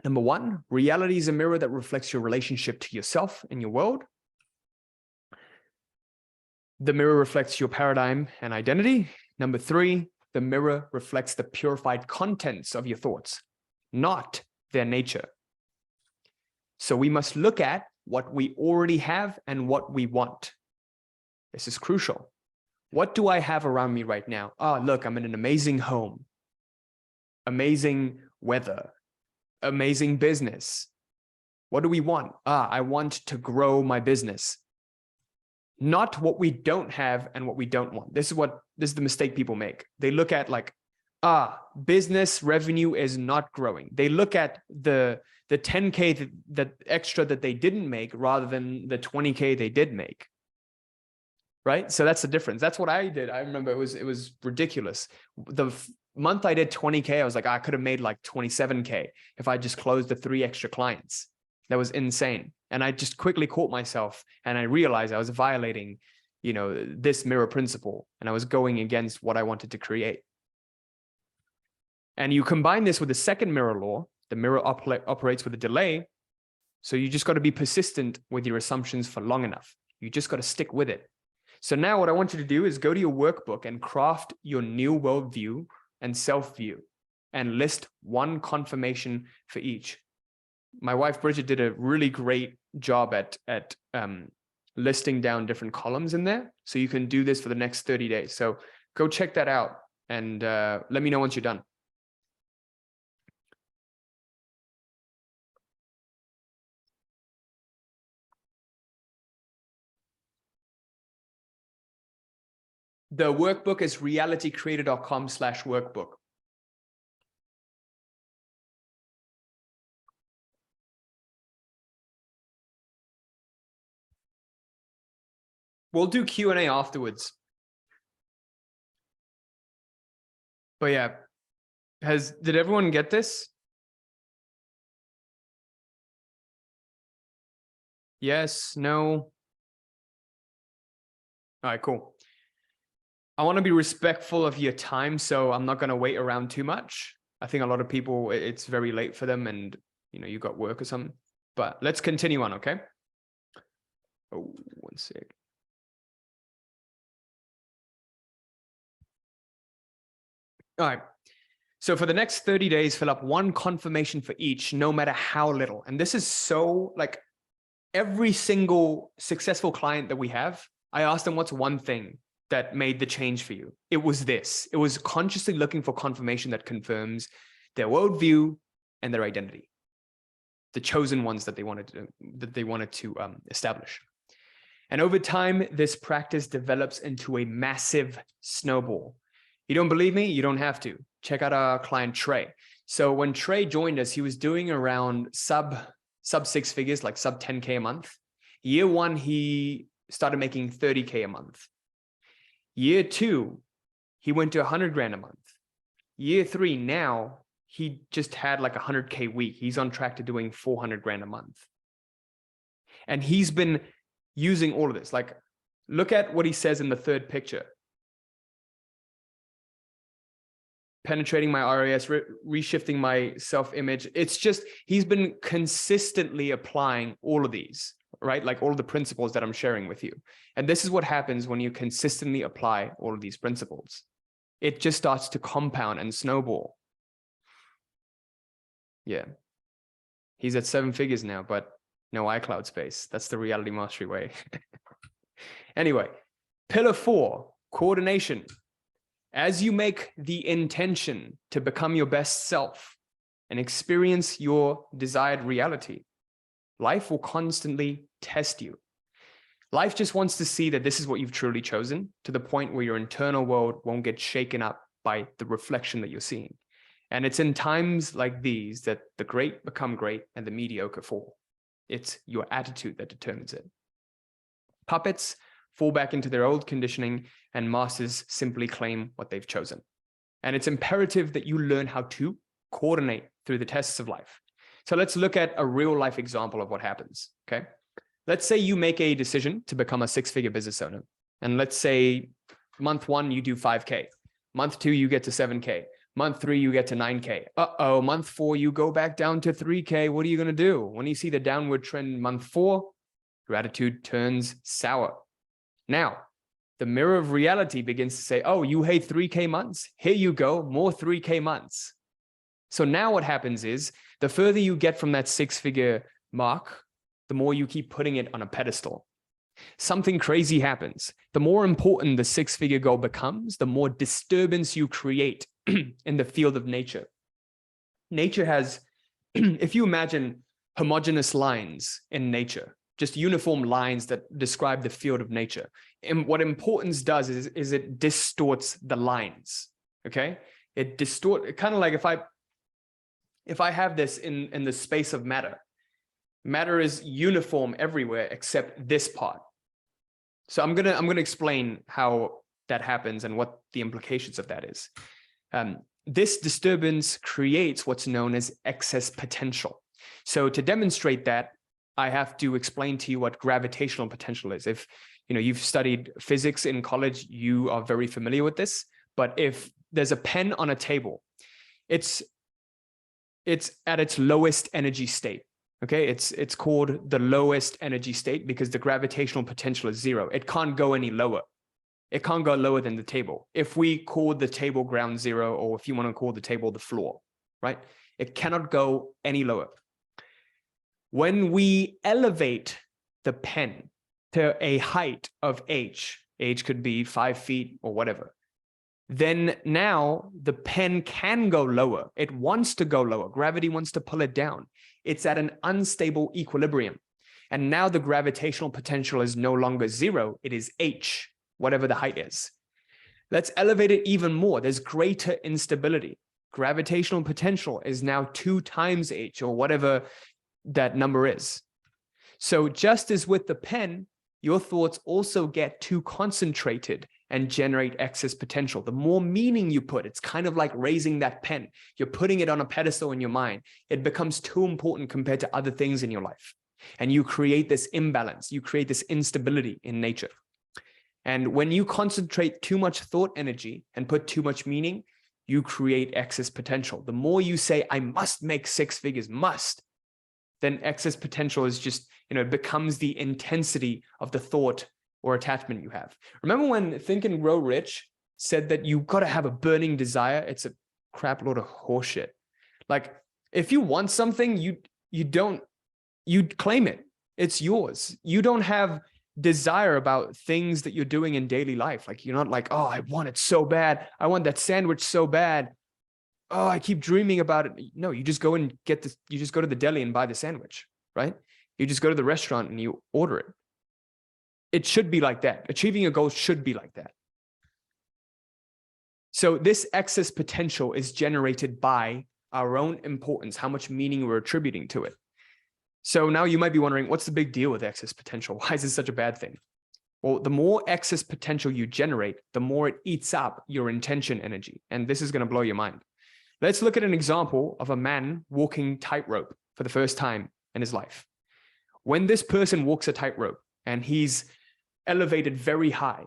Number one, reality is a mirror that reflects your relationship to yourself and your world. The mirror reflects your paradigm and identity. Number three, the mirror reflects the purified contents of your thoughts, not their nature. So we must look at what we already have and what we want. This is crucial. What do I have around me right now? Oh, look, I'm in an amazing home, amazing weather, amazing business. What do we want? I want to grow my business. Not what we don't have and what we don't want. This is the mistake people make. They look at business revenue is not growing. They look at the 10K that extra that they didn't make rather than the 20K they did make. Right? So that's the difference. That's what I did. I remember it was ridiculous. The month I did 20K, I was like, I could have made like 27K if I just closed the 3 extra clients. That was insane. And I just quickly caught myself and I realized I was violating, this mirror principle, and I was going against what I wanted to create. And you combine this with the second mirror law. The mirror operates with a delay. So you just got to be persistent with your assumptions for long enough. You just got to stick with it. So now what I want you to do is go to your workbook and craft your new worldview and self-view and list one confirmation for each. My wife, Bridget, did a really great job at listing down different columns in there. So you can do this for the next 30 days. So go check that out and let me know once you're done. The workbook is realitycreator.com/workbook. We'll do Q&A afterwards. But yeah, did everyone get this? Yes, no? All right, cool. I want to be respectful of your time, so I'm not going to wait around too much. I think a lot of people, it's very late for them and, you got work or something. But let's continue on, okay? Oh, one sec. All right. So for the next 30 days, fill up one confirmation for each, no matter how little. And this is so every single successful client that we have, I asked them, what's one thing that made the change for you? It was this. It was consciously looking for confirmation that confirms their worldview and their identity, the chosen ones that they wanted to establish. And over time, this practice develops into a massive snowball. You don't believe me? You don't have to. Check out our client Trey. So when Trey joined us, he was doing around sub 6 figures, like sub 10K a month. Year 1, he started making 30K a month. Year 2, he went to 100 grand a month. Year 3, now he just had like 100K week. He's on track to doing 400 grand a month. And he's been using all of this. Look at what he says in the third picture. Penetrating my RAS, reshifting my self-image. It's just, he's been consistently applying all of these, right? Like all of the principles that I'm sharing with you. And this is what happens when you consistently apply all of these principles. It just starts to compound and snowball. Yeah. He's at 7 figures now, but no iCloud space. That's the reality mastery way. Anyway, pillar 4, coordination. As you make the intention to become your best self and experience your desired reality, Life will constantly test you. Life just wants to see that this is what you've truly chosen, to the point where your internal world won't get shaken up by the reflection that you're seeing. And it's in times like these that the great become great and the mediocre fall. It's your attitude that determines it. Puppets fall back into their old conditioning, and masters simply claim what they've chosen. And it's imperative that you learn how to coordinate through the tests of life. So let's look at a real life example of what happens, okay? Let's say you make a decision to become a six-figure business owner. And let's say month 1, you do 5K. Month 2, you get to 7K. Month 3, you get to 9K. Uh-oh, month 4, you go back down to 3K. What are you going to do? When you see the downward trend in month 4, your attitude turns sour. Now, the mirror of reality begins to say, oh, you hate 3K months? Here you go, more 3K months. So now what happens is, the further you get from that six-figure mark, the more you keep putting it on a pedestal. Something crazy happens. The more important the six-figure goal becomes, the more disturbance you create in the field of nature. Nature has, if you imagine homogeneous lines in nature, just uniform lines that describe the field of nature. And what importance does is it distorts the lines, okay? It distorts, kind of like if I have this in the space of matter, matter is uniform everywhere except this part. So I'm gonna explain how that happens and what the implications of that is. This disturbance creates what's known as excess potential. So to demonstrate that, I have to explain to you what gravitational potential is. If you've studied physics in college, you are very familiar with this. But if there's a pen on a table, it's at its lowest energy state. Okay, it's called the lowest energy state because the gravitational potential is 0. It can't go any lower. It can't go lower than the table. If we call the table ground zero, or if you want to call the table the floor, right? It cannot go any lower. When we elevate the pen to a height of h could be 5 feet or whatever, then now the pen can go lower. It wants to go lower. Gravity wants to pull it down. It's at an unstable equilibrium. And now the gravitational potential is no longer 0. It is h, whatever the height is. Let's elevate it even more. There's greater instability. Gravitational potential is now 2 times h, or whatever that number is. So just as with the pen, your thoughts also get too concentrated and generate excess potential. The more meaning you put, it's kind of like raising that pen. You're putting it on a pedestal in your mind. It becomes too important compared to other things in your life. And you create this imbalance. You create this instability in nature. And when you concentrate too much thought energy and put too much meaning, you create excess potential. The more you say, I must make 6 figures, must, then excess potential is just, it becomes the intensity of the thought or attachment you have. Remember when Think and Grow Rich said that you got to have a burning desire? It's a crap load of horseshit. Like, if you want something, you claim it. It's yours. You don't have desire about things that you're doing in daily life. Like, you're not like, oh, I want it so bad. I want that sandwich so bad. Oh, I keep dreaming about it. No, you just go and get this. You just go to the deli and buy the sandwich, right? You just go to the restaurant and you order it. It should be like that. Achieving a goal should be like that. So this excess potential is generated by our own importance, how much meaning we're attributing to it. So now you might be wondering, what's the big deal with excess potential? Why is it such a bad thing? Well, the more excess potential you generate, the more it eats up your intention energy. And this is going to blow your mind. Let's look at an example of a man walking tightrope for the first time in his life. When this person walks a tightrope and he's elevated very high,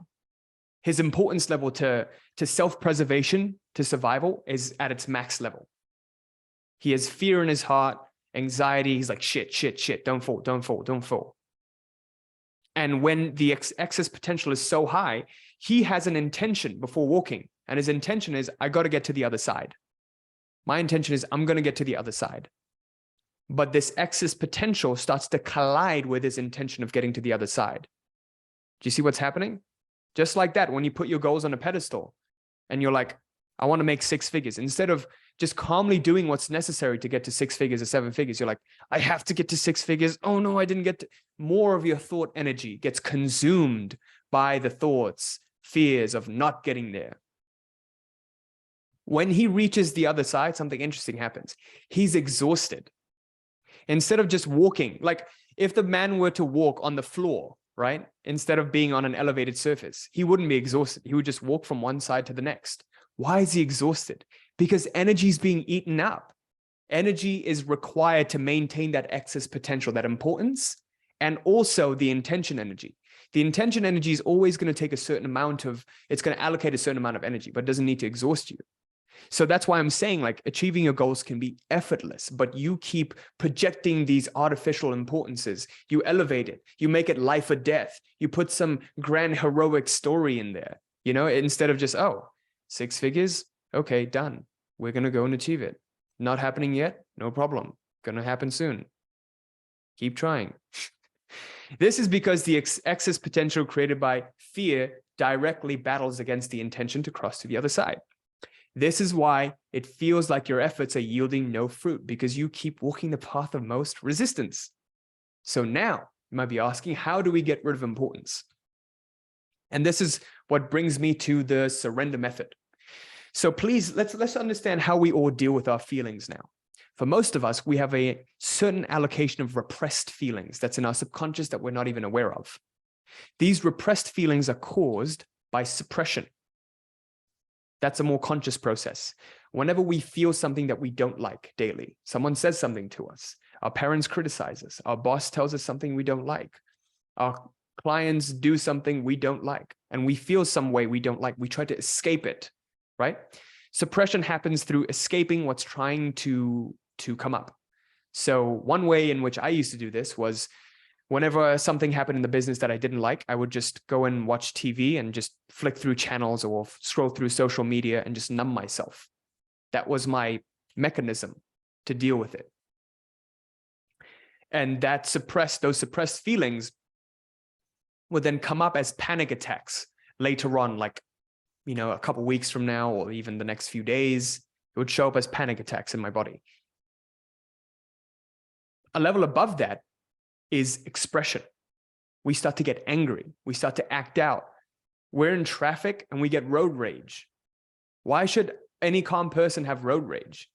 his importance level to self-preservation, to survival, is at its max level. He has fear in his heart, anxiety. He's like, shit, don't fall. And when the excess potential is so high, he has an intention before walking. And his intention is, I got to get to the other side. My intention is, I'm going to get to the other side. But this excess potential starts to collide with his intention of getting to the other side. Do you see what's happening? Just like that, when you put your goals on a pedestal and you're like, I want to make 6 figures. Instead of just calmly doing what's necessary to get to 6 figures or 7 figures, you're like, I have to get to 6 figures. Oh no, I didn't get to. More of your thought energy gets consumed by the thoughts, fears of not getting there. When he reaches the other side, something interesting happens. He's exhausted. Instead of just walking, like if the man were to walk on the floor, right, instead of being on an elevated surface, he wouldn't be exhausted. He would just walk from one side to the next. Why is he exhausted? Because energy is being eaten up. Energy is required to maintain that excess potential, that importance, and also the intention energy. The intention energy is always going to take a certain amount of, it's going to allocate a certain amount of energy, but it doesn't need to exhaust you. So that's why I'm saying like achieving your goals can be effortless, but you keep projecting these artificial importances. You elevate it, you make it life or death. You put some grand heroic story in there, you know, instead of just, oh, 6 figures. Okay, done. We're going to go and achieve it. Not happening yet. No problem. Going to happen soon. Keep trying. This is because the excess potential created by fear directly battles against the intention to cross to the other side. This is why it feels like your efforts are yielding no fruit, because you keep walking the path of most resistance. So now you might be asking, how do we get rid of importance? And this is what brings me to the surrender method. So please, let's understand how we all deal with our feelings now. For most of us, we have a certain allocation of repressed feelings that's in our subconscious that we're not even aware of. These repressed feelings are caused by suppression. That's a more conscious process. Whenever we feel something that we don't like daily, someone says something to us, our parents criticize us, our boss tells us something we don't like, our clients do something we don't like, and we feel some way we don't like, we try to escape it, right? Suppression happens through escaping what's trying to come up. So one way in which I used to do this was whenever something happened in the business that I didn't like, I would just go and watch TV and just flick through channels or scroll through social media and just numb myself. That was my mechanism to deal with it. And those suppressed feelings would then come up as panic attacks later on, like, you know, a couple weeks from now, or even the next few days, it would show up as panic attacks in my body. A level above that is expression. We start to get angry. We start to act out. We're in traffic and we get road rage. Why should any calm person have road rage?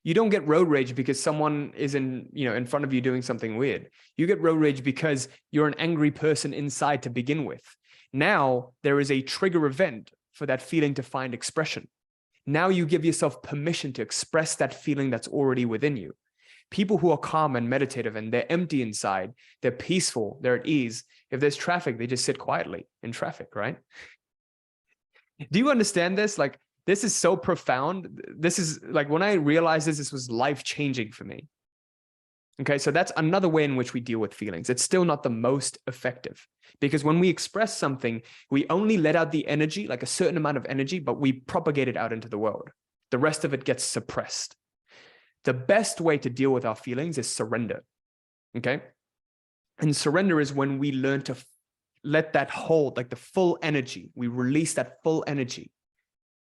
You don't get road rage because someone is in front of you doing something weird. You get road rage because you're an angry person inside to begin with. Now there is a trigger event for that feeling to find expression. Now you give yourself permission to express that feeling that's already within you. People who are calm and meditative and they're empty inside, they're peaceful, they're at ease. If there's traffic, they just sit quietly in traffic, right? Do you understand this? Like, this is so profound. This is like, when I realized this was life-changing for me. Okay, so that's another way in which we deal with feelings. It's still not the most effective, because when we express something, we only let out the energy, like a certain amount of energy, but we propagate it out into the world. The rest of it gets suppressed. The best way to deal with our feelings is surrender. Okay, and surrender is when we learn to let that hold, like the full energy, we release that full energy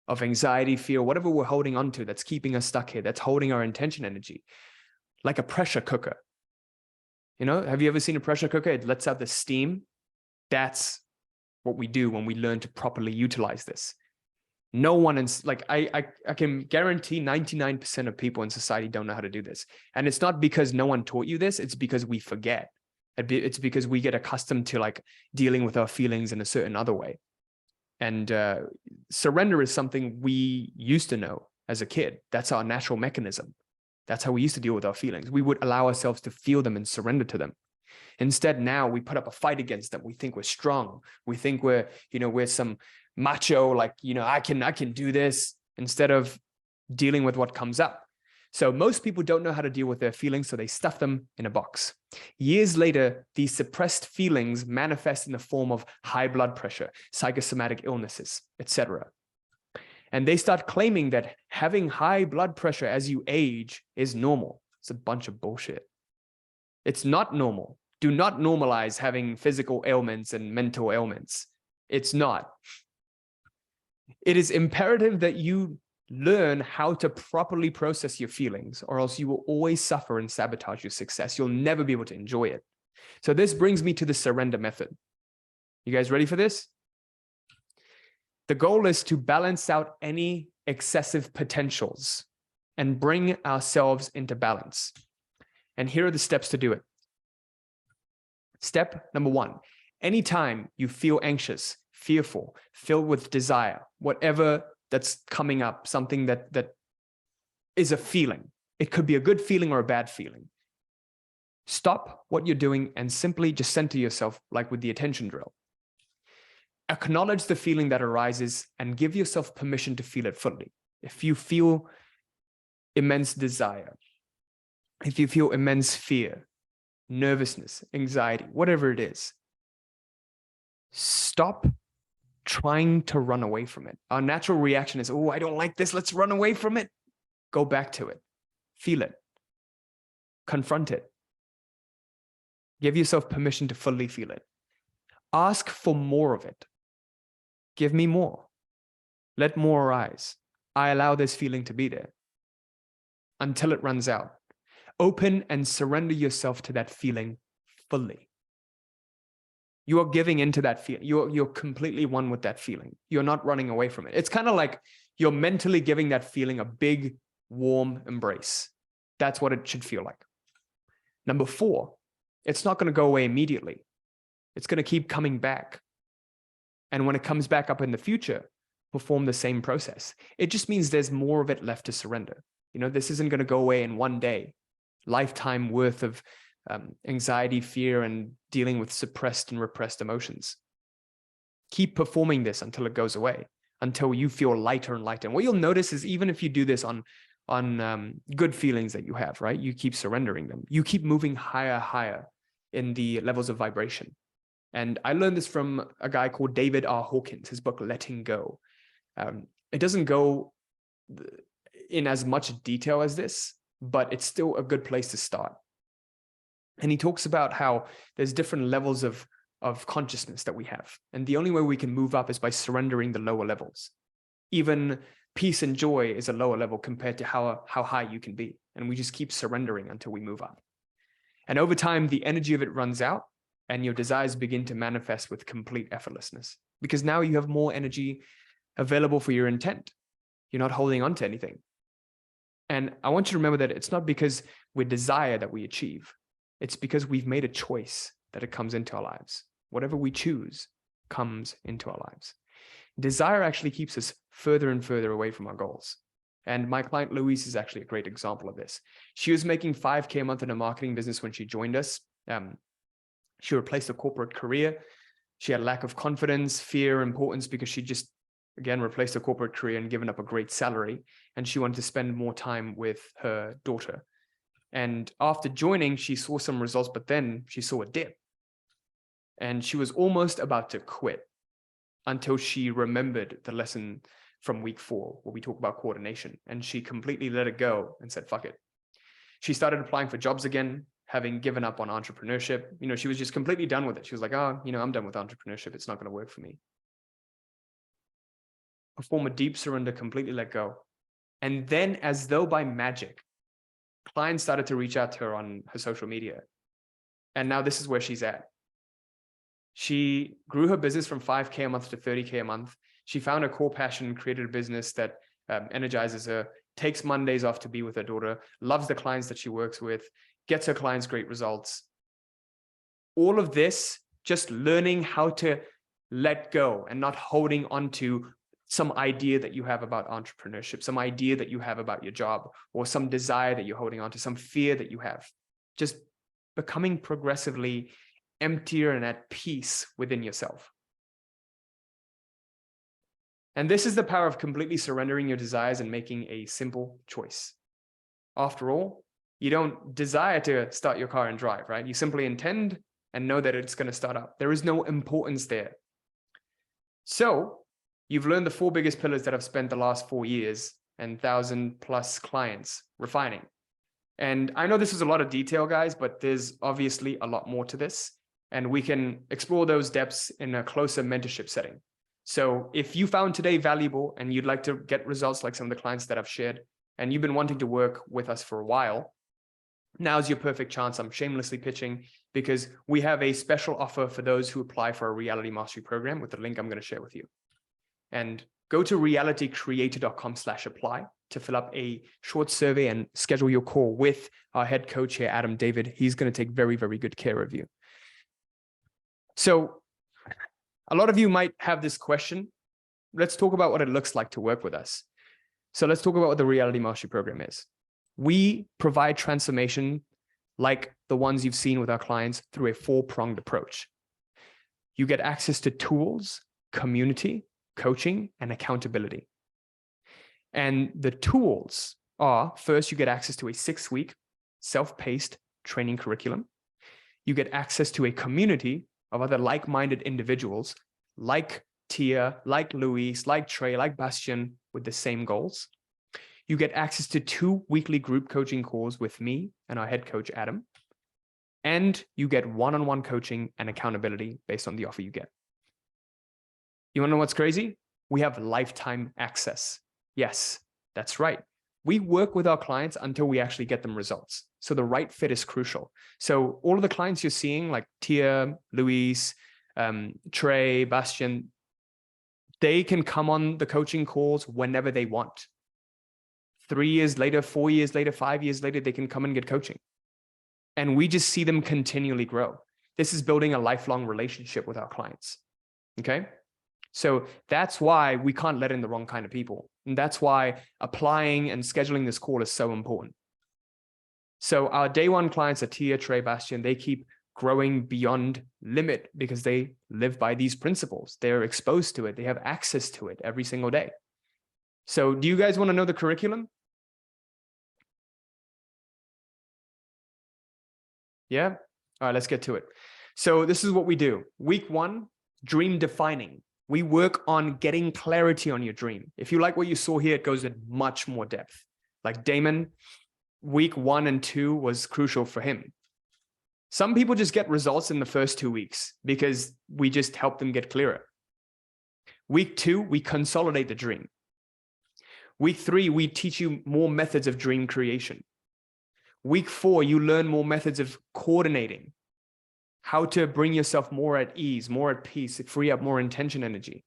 of anxiety, fear, whatever we're holding on to that's keeping us stuck here, that's holding our intention energy, like a pressure cooker. You know, have you ever seen a pressure cooker? It lets out the steam. That's what we do when we learn to properly utilize this. No one I can guarantee 99% of people in society don't know how to do this. And it's not because no one taught you this, it's because we forget. It's because we get accustomed to like dealing with our feelings in a certain other way. And surrender is something we used to know as a kid. That's our natural mechanism. That's how we used to deal with our feelings. We would allow ourselves to feel them and surrender to them. Instead, now we put up a fight against them. We think we're strong. We think we're some macho, like, I can do this, instead of dealing with what comes up. So most people don't know how to deal with their feelings, so they stuff them in a box. Years later, these suppressed feelings manifest in the form of high blood pressure, psychosomatic illnesses, etc. And they start claiming that having high blood pressure as you age is normal. It's a bunch of bullshit. It's not normal. Do not normalize having physical ailments and mental ailments. It's not. It is imperative that you learn how to properly process your feelings, or else you will always suffer and sabotage your success. You'll never be able to enjoy it. So this brings me to the surrender method. You guys ready for this? The goal is to balance out any excessive potentials and bring ourselves into balance. And here are the steps to do it. Step number 1, anytime you feel anxious, fearful, filled with desire, whatever that's coming up, something that is a feeling. It could be a good feeling or a bad feeling. Stop what you're doing and simply just center yourself, like with the attention drill. Acknowledge the feeling that arises and give yourself permission to feel it fully. If you feel immense desire, if you feel immense fear, nervousness, anxiety, whatever it is, stop trying to run away from it. Our natural reaction is, oh, I don't like this. Let's run away from it. Go back to it. Feel it. Confront it. Give yourself permission to fully feel it. Ask for more of it. Give me more. Let more arise. I allow this feeling to be there until it runs out. Open and surrender yourself to that feeling fully. You are giving into that feeling. You're completely one with that feeling. You're not running away from it. It's kind of like you're mentally giving that feeling a big, warm embrace. That's what it should feel like. Number 4, it's not going to go away immediately. It's going to keep coming back. And when it comes back up in the future, perform the same process. It just means there's more of it left to surrender. You know, this isn't going to go away in one day. Lifetime worth of anxiety, fear, and dealing with suppressed and repressed emotions. Keep performing this until it goes away, until you feel lighter and lighter. And what you'll notice is even if you do this on good feelings that you have, right? You keep surrendering them. You keep moving higher in the levels of vibration. And I learned this from a guy called David R. Hawkins, his book, Letting Go. It doesn't go in as much detail as this, but it's still a good place to start. And he talks about how there's different levels of consciousness that we have. And the only way we can move up is by surrendering the lower levels. Even peace and joy is a lower level compared to how high you can be. And we just keep surrendering until we move up. And over time, the energy of it runs out and your desires begin to manifest with complete effortlessness. Because now you have more energy available for your intent. You're not holding on to anything. And I want you to remember that it's not because we desire that we achieve. It's because we've made a choice that it comes into our lives. Whatever we choose comes into our lives. Desire actually keeps us further and further away from our goals. And my client, Louise, is actually a great example of this. She was making $5K a month in a marketing business when she joined us. She replaced a corporate career. She had lack of confidence, fear, importance, because she just, again, replaced a corporate career and given up a great salary. And she wanted to spend more time with her daughter. And after joining, she saw some results, but then she saw a dip. And she was almost about to quit until she remembered the lesson from week 4, where we talk about coordination. And she completely let it go and said, fuck it. She started applying for jobs again, having given up on entrepreneurship. You know, she was just completely done with it. She was like, oh, you know, I'm done with entrepreneurship. It's not going to work for me. Perform a deep surrender, completely let go. And then, as though by magic, clients started to reach out to her on her social media. And now this is where she's at. She grew her business from 5K a month to 30K a month. She found her core passion and created a business that energizes her, takes Mondays off to be with her daughter, loves the clients that she works with, gets her clients great results. All of this, just learning how to let go and not holding on to some idea that you have about entrepreneurship, some idea that you have about your job, or some desire that you're holding on to, some fear that you have. Just becoming progressively emptier and at peace within yourself. And this is the power of completely surrendering your desires and making a simple choice. After all, you don't desire to start your car and drive, right? You simply intend and know that it's going to start up. There is no importance there. So you've learned the 4 biggest pillars that I've spent the last 4 years and 1,000+ clients refining. And I know this is a lot of detail, guys, but there's obviously a lot more to this. And we can explore those depths in a closer mentorship setting. So if you found today valuable and you'd like to get results like some of the clients that I've shared, and you've been wanting to work with us for a while, now's your perfect chance. I'm shamelessly pitching because we have a special offer for those who apply for our reality mastery program with the link I'm going to share with you. And go to realitycreator.com/apply to fill up a short survey and schedule your call with our head coach here, Adam David. He's going to take very, very good care of you. So a lot of you might have this question. Let's talk about what it looks like to work with us. So let's talk about what the reality mastery program is. We provide transformation like the ones you've seen with our clients through a 4-pronged approach. You get access to tools, community, coaching, and accountability. And the tools are, first, you get access to a 6-week self-paced training curriculum. You get access to a community of other like-minded individuals like Tia, like Luis, like Trey, like Bastian with the same goals. You get access to 2 weekly group coaching calls with me and our head coach, Adam. And you get one-on-one coaching and accountability based on the offer you get. You want to know what's crazy? We have lifetime access. Yes, that's right. We work with our clients until we actually get them results. So the right fit is crucial. So all of the clients you're seeing, like Tia, Luis, Trey, Bastian, they can come on the coaching calls whenever they want. 3 years later, 4 years later, 5 years later, they can come and get coaching. And we just see them continually grow. This is building a lifelong relationship with our clients. Okay? So that's why we can't let in the wrong kind of people. And that's why applying and scheduling this call is so important. So our day one clients are Tia, Trey, Bastian. They keep growing beyond limit because they live by these principles. They're exposed to it. They have access to it every single day. So do you guys want to know the curriculum? Yeah? All right, let's get to it. So this is what we do. Week 1, dream defining. We work on getting clarity on your dream. If you like what you saw here, it goes in much more depth. Like Damon, week 1 and 2 was crucial for him. Some people just get results in the first 2 weeks because we just help them get clearer. Week 2, we consolidate the dream. Week 3, we teach you more methods of dream creation. Week 4, you learn more methods of coordinating, how to bring yourself more at ease, more at peace, free up more intention energy.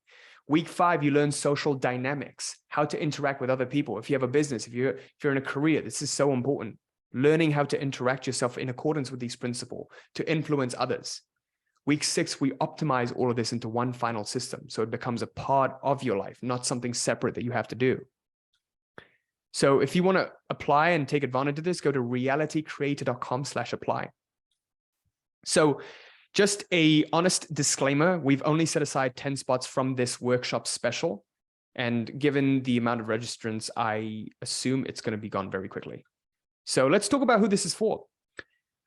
Week 5, you learn social dynamics, how to interact with other people. If you have a business, if you're in a career, this is so important. Learning how to interact yourself in accordance with these principles to influence others. Week 6, we optimize all of this into one final system. So it becomes a part of your life, not something separate that you have to do. So if you want to apply and take advantage of this, go to realitycreator.com/apply. So just a honest disclaimer, we've only set aside 10 spots from this workshop special. And given the amount of registrants, I assume it's going to be gone very quickly. So let's talk about who this is for.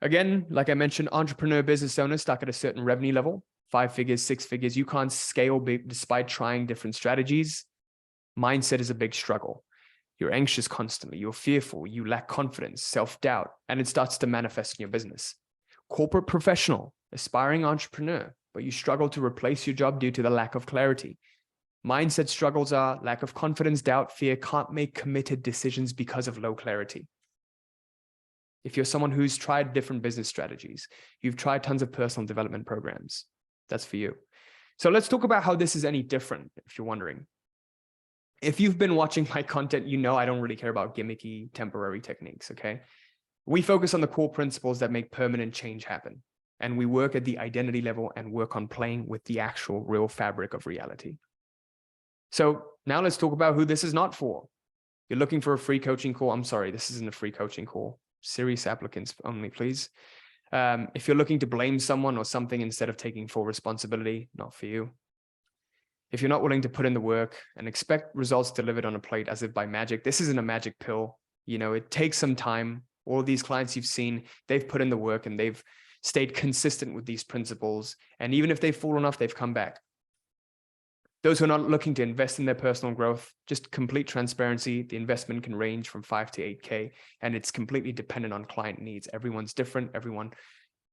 Again, like I mentioned, entrepreneur business owners stuck at a certain revenue level, 5 figures, 6 figures. You can't scale big despite trying different strategies. Mindset is a big struggle. You're anxious constantly. You're fearful. You lack confidence, self-doubt, and it starts to manifest in your business. Corporate professional, aspiring entrepreneur, but you struggle to replace your job due to the lack of clarity. Mindset struggles are lack of confidence, doubt, fear, can't make committed decisions because of low clarity. If you're someone who's tried different business strategies, you've tried tons of personal development programs, that's for you. So let's talk about how this is any different, if you're wondering. If you've been watching my content, you know I don't really care about gimmicky, temporary techniques, okay? We focus on the core principles that make permanent change happen. And we work at the identity level and work on playing with the actual real fabric of reality. So now let's talk about who this is not for. You're looking for a free coaching call. I'm sorry, this isn't a free coaching call. Serious applicants only, please. If you're looking to blame someone or something instead of taking full responsibility, not for you. If you're not willing to put in the work and expect results delivered on a plate as if by magic, this isn't a magic pill. You know, it takes some time. All of these clients you've seen, they've put in the work and they've stayed consistent with these principles. And even if they've fallen off, they've come back. Those who are not looking to invest in their personal growth, just complete transparency. The investment can range from 5 to 8K, and it's completely dependent on client needs. Everyone's different.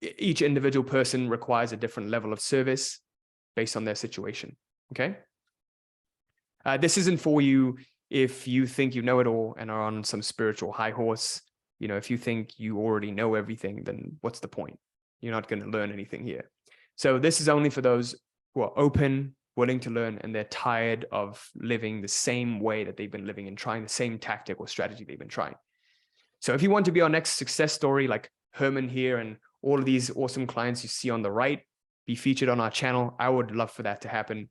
Each individual person requires a different level of service based on their situation. Okay. This isn't for you if you think you know it all and are on some spiritual high horse. You know, if you think you already know everything, then what's the point? You're not going to learn anything here. So this is only for those who are open, willing to learn, and they're tired of living the same way that they've been living and trying the same tactic or strategy they've been trying. So if you want to be our next success story, like Herman here and all of these awesome clients you see on the right, be featured on our channel, I would love for that to happen.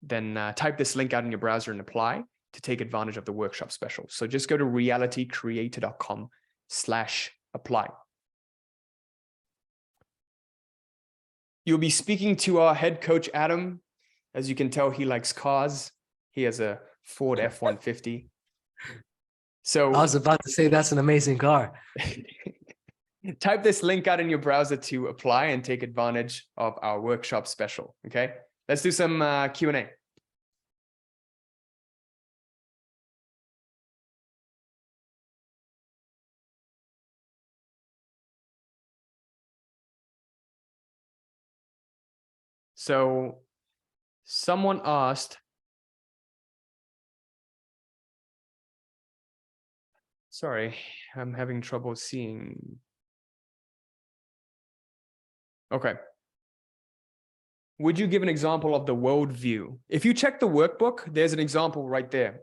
Then type this link out in your browser and apply to take advantage of the workshop special. So just go to realitycreator.com/apply. You'll be speaking to our head coach, Adam. As you can tell, he likes cars. He has a Ford F-150. So I was about to say that's an amazing car. type this link out in your browser to apply and take advantage of our workshop special. Okay, let's do some Q&A. So someone asked, sorry, I'm having trouble seeing. Okay. Would you give an example of the worldview? If you check the workbook, there's an example right there.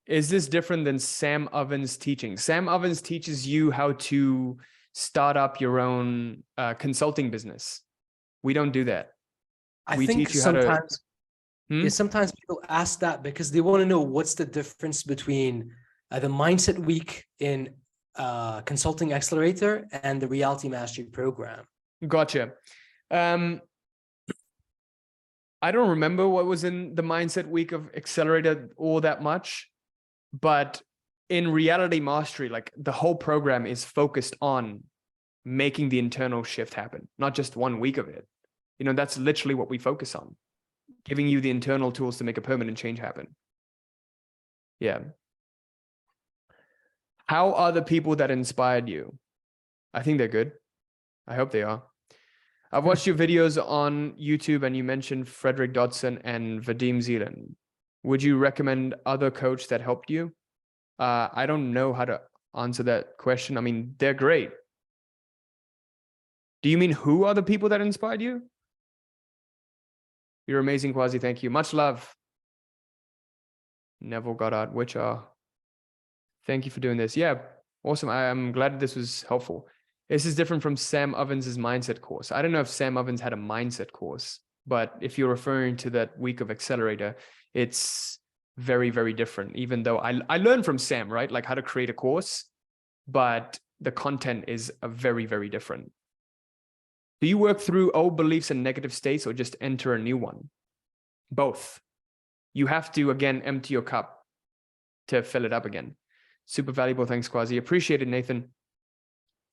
Is this different than Sam Ovens' teaching? Sam Ovens teaches you how to start up your own consulting business. We don't do that. I think teach you how to- sometimes, yeah, sometimes people ask that because they want to know what's the difference between the Mindset Week in Consulting Accelerator and the Reality Mastery Program. Gotcha. I don't remember what was in the Mindset Week of Accelerator all that much, but in Reality Mastery, like the whole program is focused on making the internal shift happen, not just 1 week of it. You know, that's literally what we focus on, giving you the internal tools to make a permanent change happen. Yeah. How are the people that inspired you? I think they're good. I hope they are. I've watched your videos on YouTube and you mentioned Frederick Dodson and Vadim Zeland. Would you recommend other coach that helped you? I don't know how to answer that question. I mean, they're great. Do you mean who are the people that inspired you? You're amazing, Quazi. Thank you. Much love. Neville Goddard, which are. Thank you for doing this. Yeah, awesome. I'm glad this was helpful. This is different from Sam Ovens' mindset course. I don't know if Sam Ovens had a mindset course, but if you're referring to that week of Accelerator, it's very, very different. Even though I learned from Sam, right? Like how to create a course, but the content is very, very different. Do you work through old beliefs and negative states or just enter a new one? Both. You have to, again, empty your cup to fill it up again. Super valuable. Thanks, Quazi. Appreciate it, Nathan.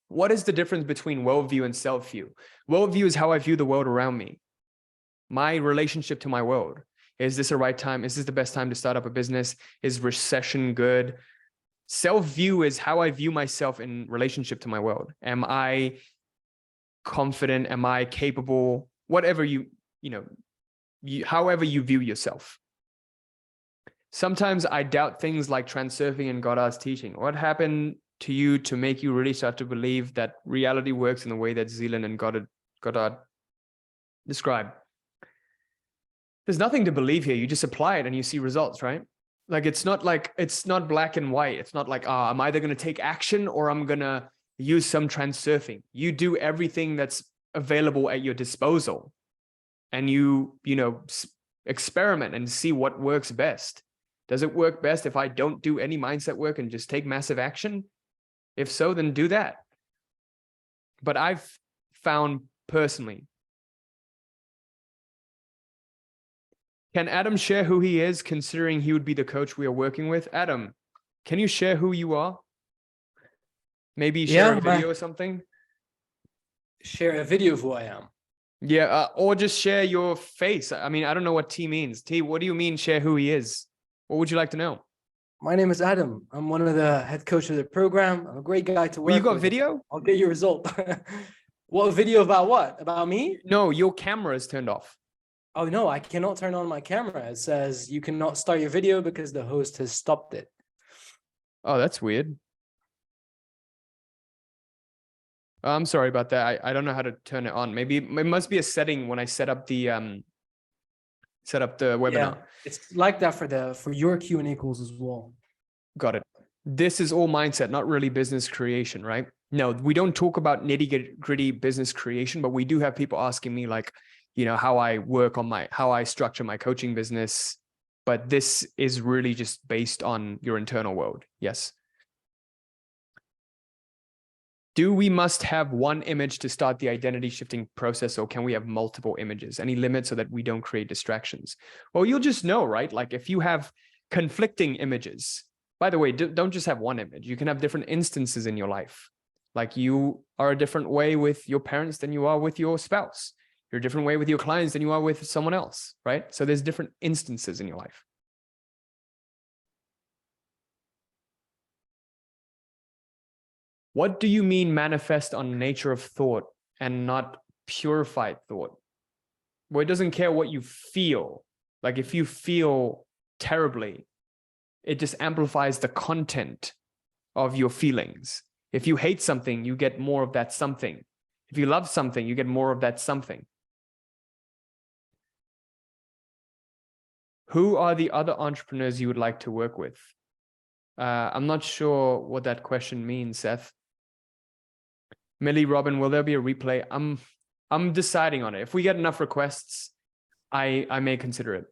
What is the difference between worldview and self-view? Worldview is how I view the world around me. My relationship to my world. Is this the right time? Is this the best time to start up a business? Is recession good? Self-view is how I view myself in relationship to my world. Am I confident? Am I capable? Whatever however you view yourself. Sometimes I doubt things like transurfing and Goddard's teaching. What happened to you to make you really start to believe that reality works in the way that Zeland and Goddard describe? There's nothing to believe here. You just apply it and you see results, right? Like it's not black and white. It's not like, I'm either going to take action or I'm going to use some transurfing. You do everything that's available at your disposal and you experiment and see what works best. Does it work best if I don't do any mindset work and just take massive action? If so, then do that. But I've found personally, can Adam share who he is, considering he would be the coach we are working with? Adam, can you share who you are? Maybe share a video or something? Share a video of who I am. Yeah, or just share your face. I mean, I don't know what T means. T, what do you mean share who he is? What would you like to know? My name is Adam. I'm one of the head coaches of the program. I'm a great guy to work with. You got video? I'll get you a result. What video about what? About me? No, your camera is turned off. Oh no, I cannot turn on my camera. It says you cannot start your video because the host has stopped it. Oh, that's weird. I'm sorry about that. I don't know how to turn it on. Maybe it must be a setting when I set up the webinar. Yeah, it's like that for your Q&A calls as well. Got it. This is all mindset, not really business creation, right? No, we don't talk about nitty-gritty business creation, but we do have people asking me like, how I structure my coaching business. But this is really just based on your internal world. Yes. Do we must have one image to start the identity shifting process, or can we have multiple images? Any limits so that we don't create distractions? Well, you'll just know, right? Like if you have conflicting images, by the way, don't just have one image. You can have different instances in your life. Like you are a different way with your parents than you are with your spouse. You're a different way with your clients than you are with someone else, right? So there's different instances in your life. What do you mean manifest on nature of thought and not purified thought? Well, it doesn't care what you feel. Like if you feel terribly, it just amplifies the content of your feelings. If you hate something, you get more of that something. If you love something, you get more of that something. Who are the other entrepreneurs you would like to work with? I'm not sure what that question means, Seth. Millie, Robin, will there be a replay? I'm deciding on it. If we get enough requests, I may consider it.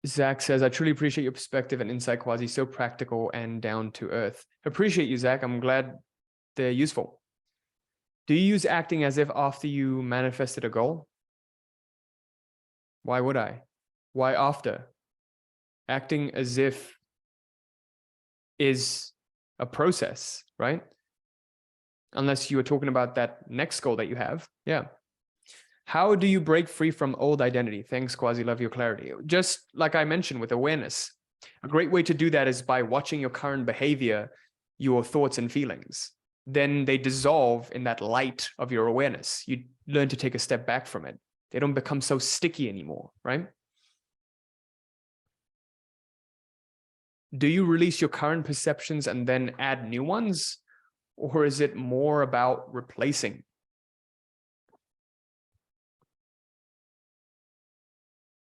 Zach says, I truly appreciate your perspective and insight, Quazi. So practical and down to earth. Appreciate you, Zach. I'm glad they're useful. Do you use acting as if after you manifested a goal? Why would I? Why after? Acting as if is a process, right? Unless you were talking about that next goal that you have. Yeah. How do you break free from old identity? Thanks, Quazi. Love your clarity. Just like I mentioned with awareness, a great way to do that is by watching your current behavior, your thoughts and feelings. Then they dissolve in that light of your awareness. You learn to take a step back from it. They don't become so sticky anymore, right? Do you release your current perceptions and then add new ones? Or is it more about replacing?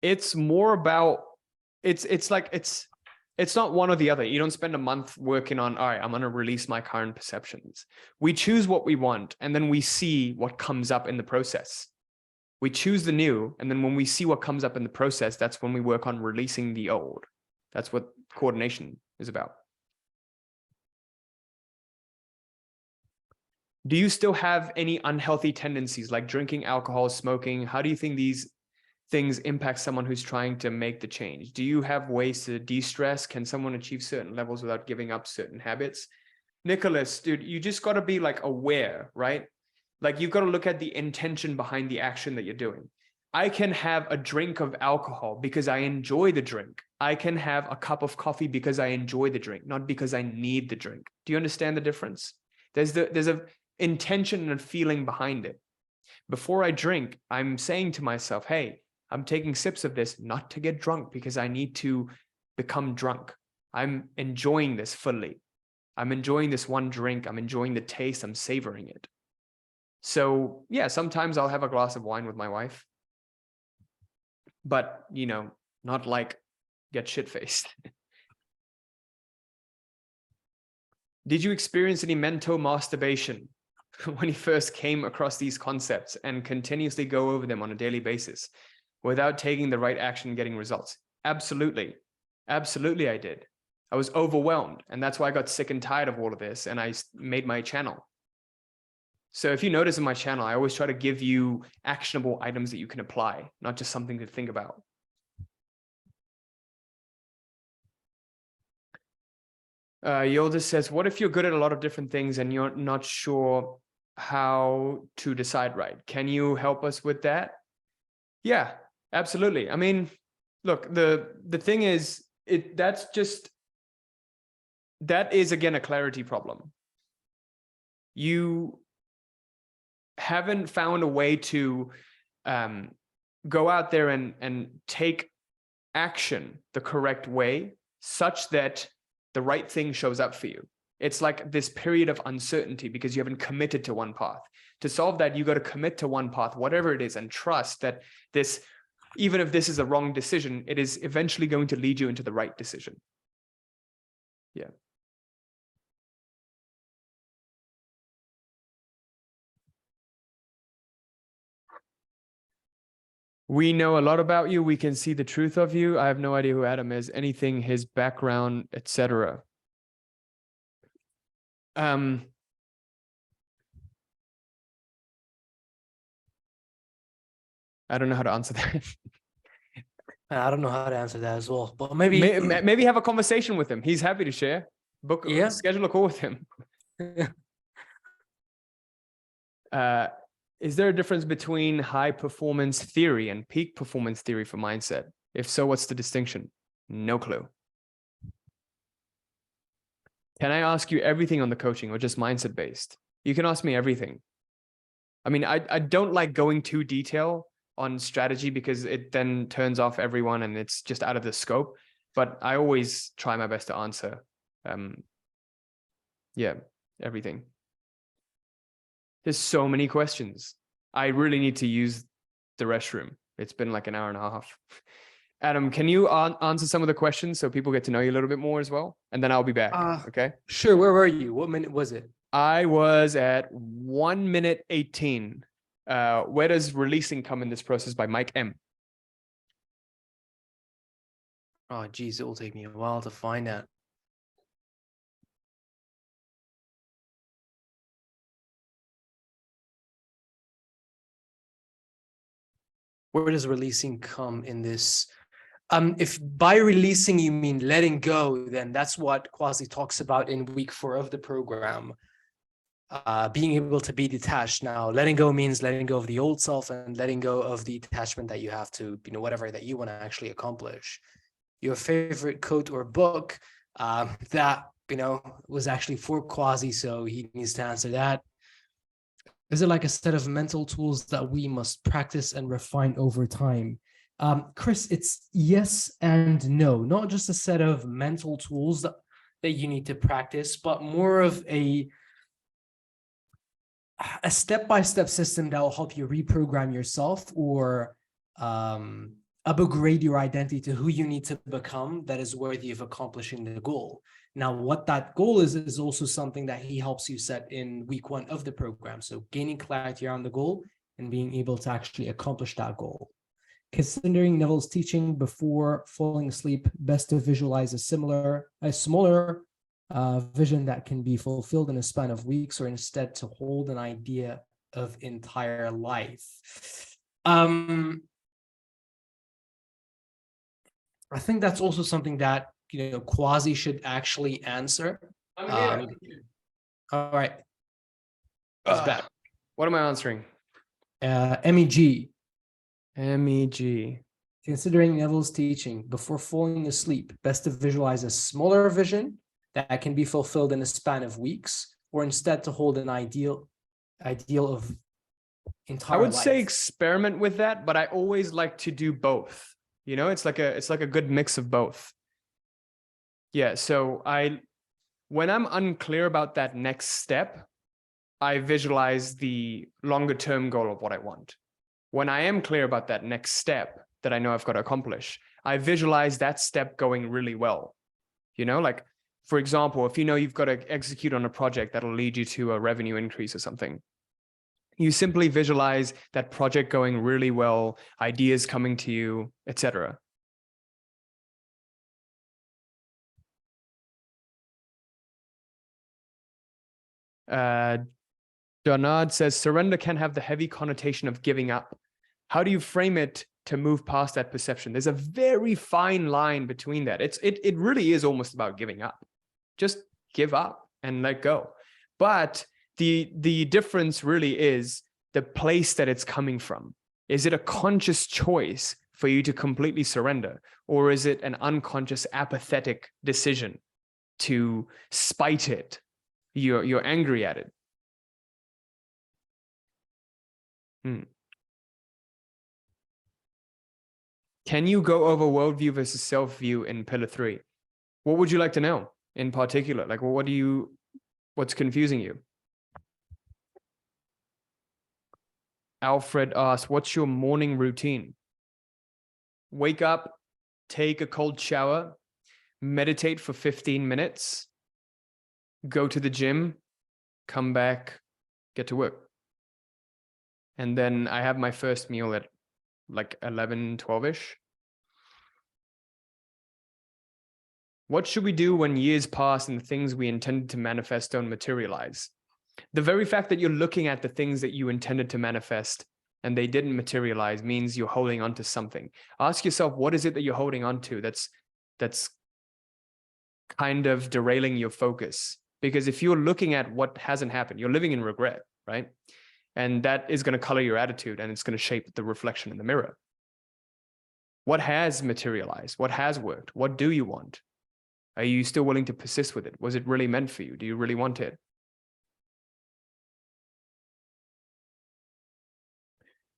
It's more about, it's not one or the other. You don't spend a month working on, all right, I'm going to release my current perceptions. We choose what we want, and then we see what comes up in the process. We choose the new, and then when we see what comes up in the process, that's when we work on releasing the old. That's what coordination is about. Do you still have any unhealthy tendencies like drinking alcohol, smoking? How do you think these things impact someone who's trying to make the change? Do you have ways to de-stress? Can someone achieve certain levels without giving up certain habits? Nicholas, dude, you just got to be like aware, right? Like you've got to look at the intention behind the action that you're doing. I can have a drink of alcohol because I enjoy the drink. I can have a cup of coffee because I enjoy the drink, not because I need the drink. Do you understand the difference? There's a intention and a feeling behind it. Before I drink, I'm saying to myself, hey, I'm taking sips of this not to get drunk because I need to become drunk. I'm enjoying this fully. I'm enjoying this one drink. I'm enjoying the taste. I'm savoring it. So yeah, sometimes I'll have a glass of wine with my wife, but not like get shit-faced. Did you experience any mental masturbation when you first came across these concepts and continuously go over them on a daily basis without taking the right action and getting results? Absolutely. Absolutely, I did. I was overwhelmed, and that's why I got sick and tired of all of this, and I made my channel. So if you notice in my channel, I always try to give you actionable items that you can apply, not just something to think about. Yildiz says, what if you're good at a lot of different things and you're not sure how to decide right? Can you help us with that? Yeah, absolutely. I mean, look, the thing is, that is again a clarity problem. You haven't found a way to go out there and take action the correct way such that the right thing shows up for you. It's like this period of uncertainty because you haven't committed to one path. To solve that, you got to commit to one path, whatever it is, and trust that this, even if this is a wrong decision, it is eventually going to lead you into the right decision. Yeah. We know a lot about you. We can see the truth of you. I have no idea who Adam is, anything, his background, etc. I don't know how to answer that. I don't know how to answer that as well, but maybe maybe have a conversation with him. He's happy to share. Schedule a call with him. Is there a difference between high performance theory and peak performance theory for mindset? If so, what's the distinction? No clue. Can I ask you everything on the coaching or just mindset based? You can ask me everything. I mean, I don't like going too detail on strategy because it then turns off everyone and it's just out of the scope. But I always try my best to answer. Yeah, everything. There's so many questions. I really need to use the restroom. It's been like an hour and a half. Adam, can you answer some of the questions so people get to know you a little bit more as well? And then I'll be back, okay? Sure, where were you? What minute was it? I was at 1 minute 18. Where does releasing come in this process by Mike M? Oh, geez, it will take me a while to find that. Where does releasing come in this? If by releasing you mean letting go, then that's what Quazi talks about in week 4 of the program. Being able to be detached. Now, letting go means letting go of the old self and letting go of the attachment that you have to, whatever that you want to actually accomplish. Your favorite quote or book that, was actually for Quazi, so he needs to answer that. Is it like a set of mental tools that we must practice and refine over time? Chris, it's yes and no, not just a set of mental tools that you need to practice, but more of a step-by-step system that will help you reprogram yourself or upgrade your identity to who you need to become that is worthy of accomplishing the goal. Now, what that goal is also something that he helps you set in week 1 of the program. So gaining clarity around the goal and being able to actually accomplish that goal. Considering Neville's teaching before falling asleep, best to visualize a smaller vision that can be fulfilled in a span of weeks, or instead to hold an idea of entire life. I think that's also something that Quazi should actually answer. All right. What's that? What am I answering? MEG. MEG. Considering Neville's teaching before falling asleep, best to visualize a smaller vision that can be fulfilled in a span of weeks, or instead to hold an ideal of entire life. I would say experiment with that, but I always like to do both. It's like a good mix of both. Yeah, so when I'm unclear about that next step, I visualize the longer term goal of what I want. When I am clear about that next step that I know I've got to accomplish, I visualize that step going really well. Like, for example, if you've got to execute on a project that'll lead you to a revenue increase or something, you simply visualize that project going really well, ideas coming to you, etc. Donard says, surrender can have the heavy connotation of giving up. How do you frame it to move past that perception? There's a very fine line between that. It really is almost about giving up. Just give up and let go. But the difference really is the place that it's coming from. Is it a conscious choice for you to completely surrender? Or is it an unconscious, apathetic decision to spite it? You're angry at it. Can you go over worldview versus self-view in pillar 3? What would you like to know in particular? Like, what's confusing you? Alfred asks, what's your morning routine? Wake up, take a cold shower, meditate for 15 minutes, go to the gym, come back, get to work. And then I have my first meal at like 11, 12-ish. What should we do when years pass and the things we intended to manifest don't materialize? The very fact that you're looking at the things that you intended to manifest and they didn't materialize means you're holding on to something. Ask yourself, what is it that you're holding on to that's kind of derailing your focus? Because if you're looking at what hasn't happened, you're living in regret, right? And that is going to color your attitude and it's going to shape the reflection in the mirror. What has materialized? What has worked? What do you want? Are you still willing to persist with it? Was it really meant for you? Do you really want it?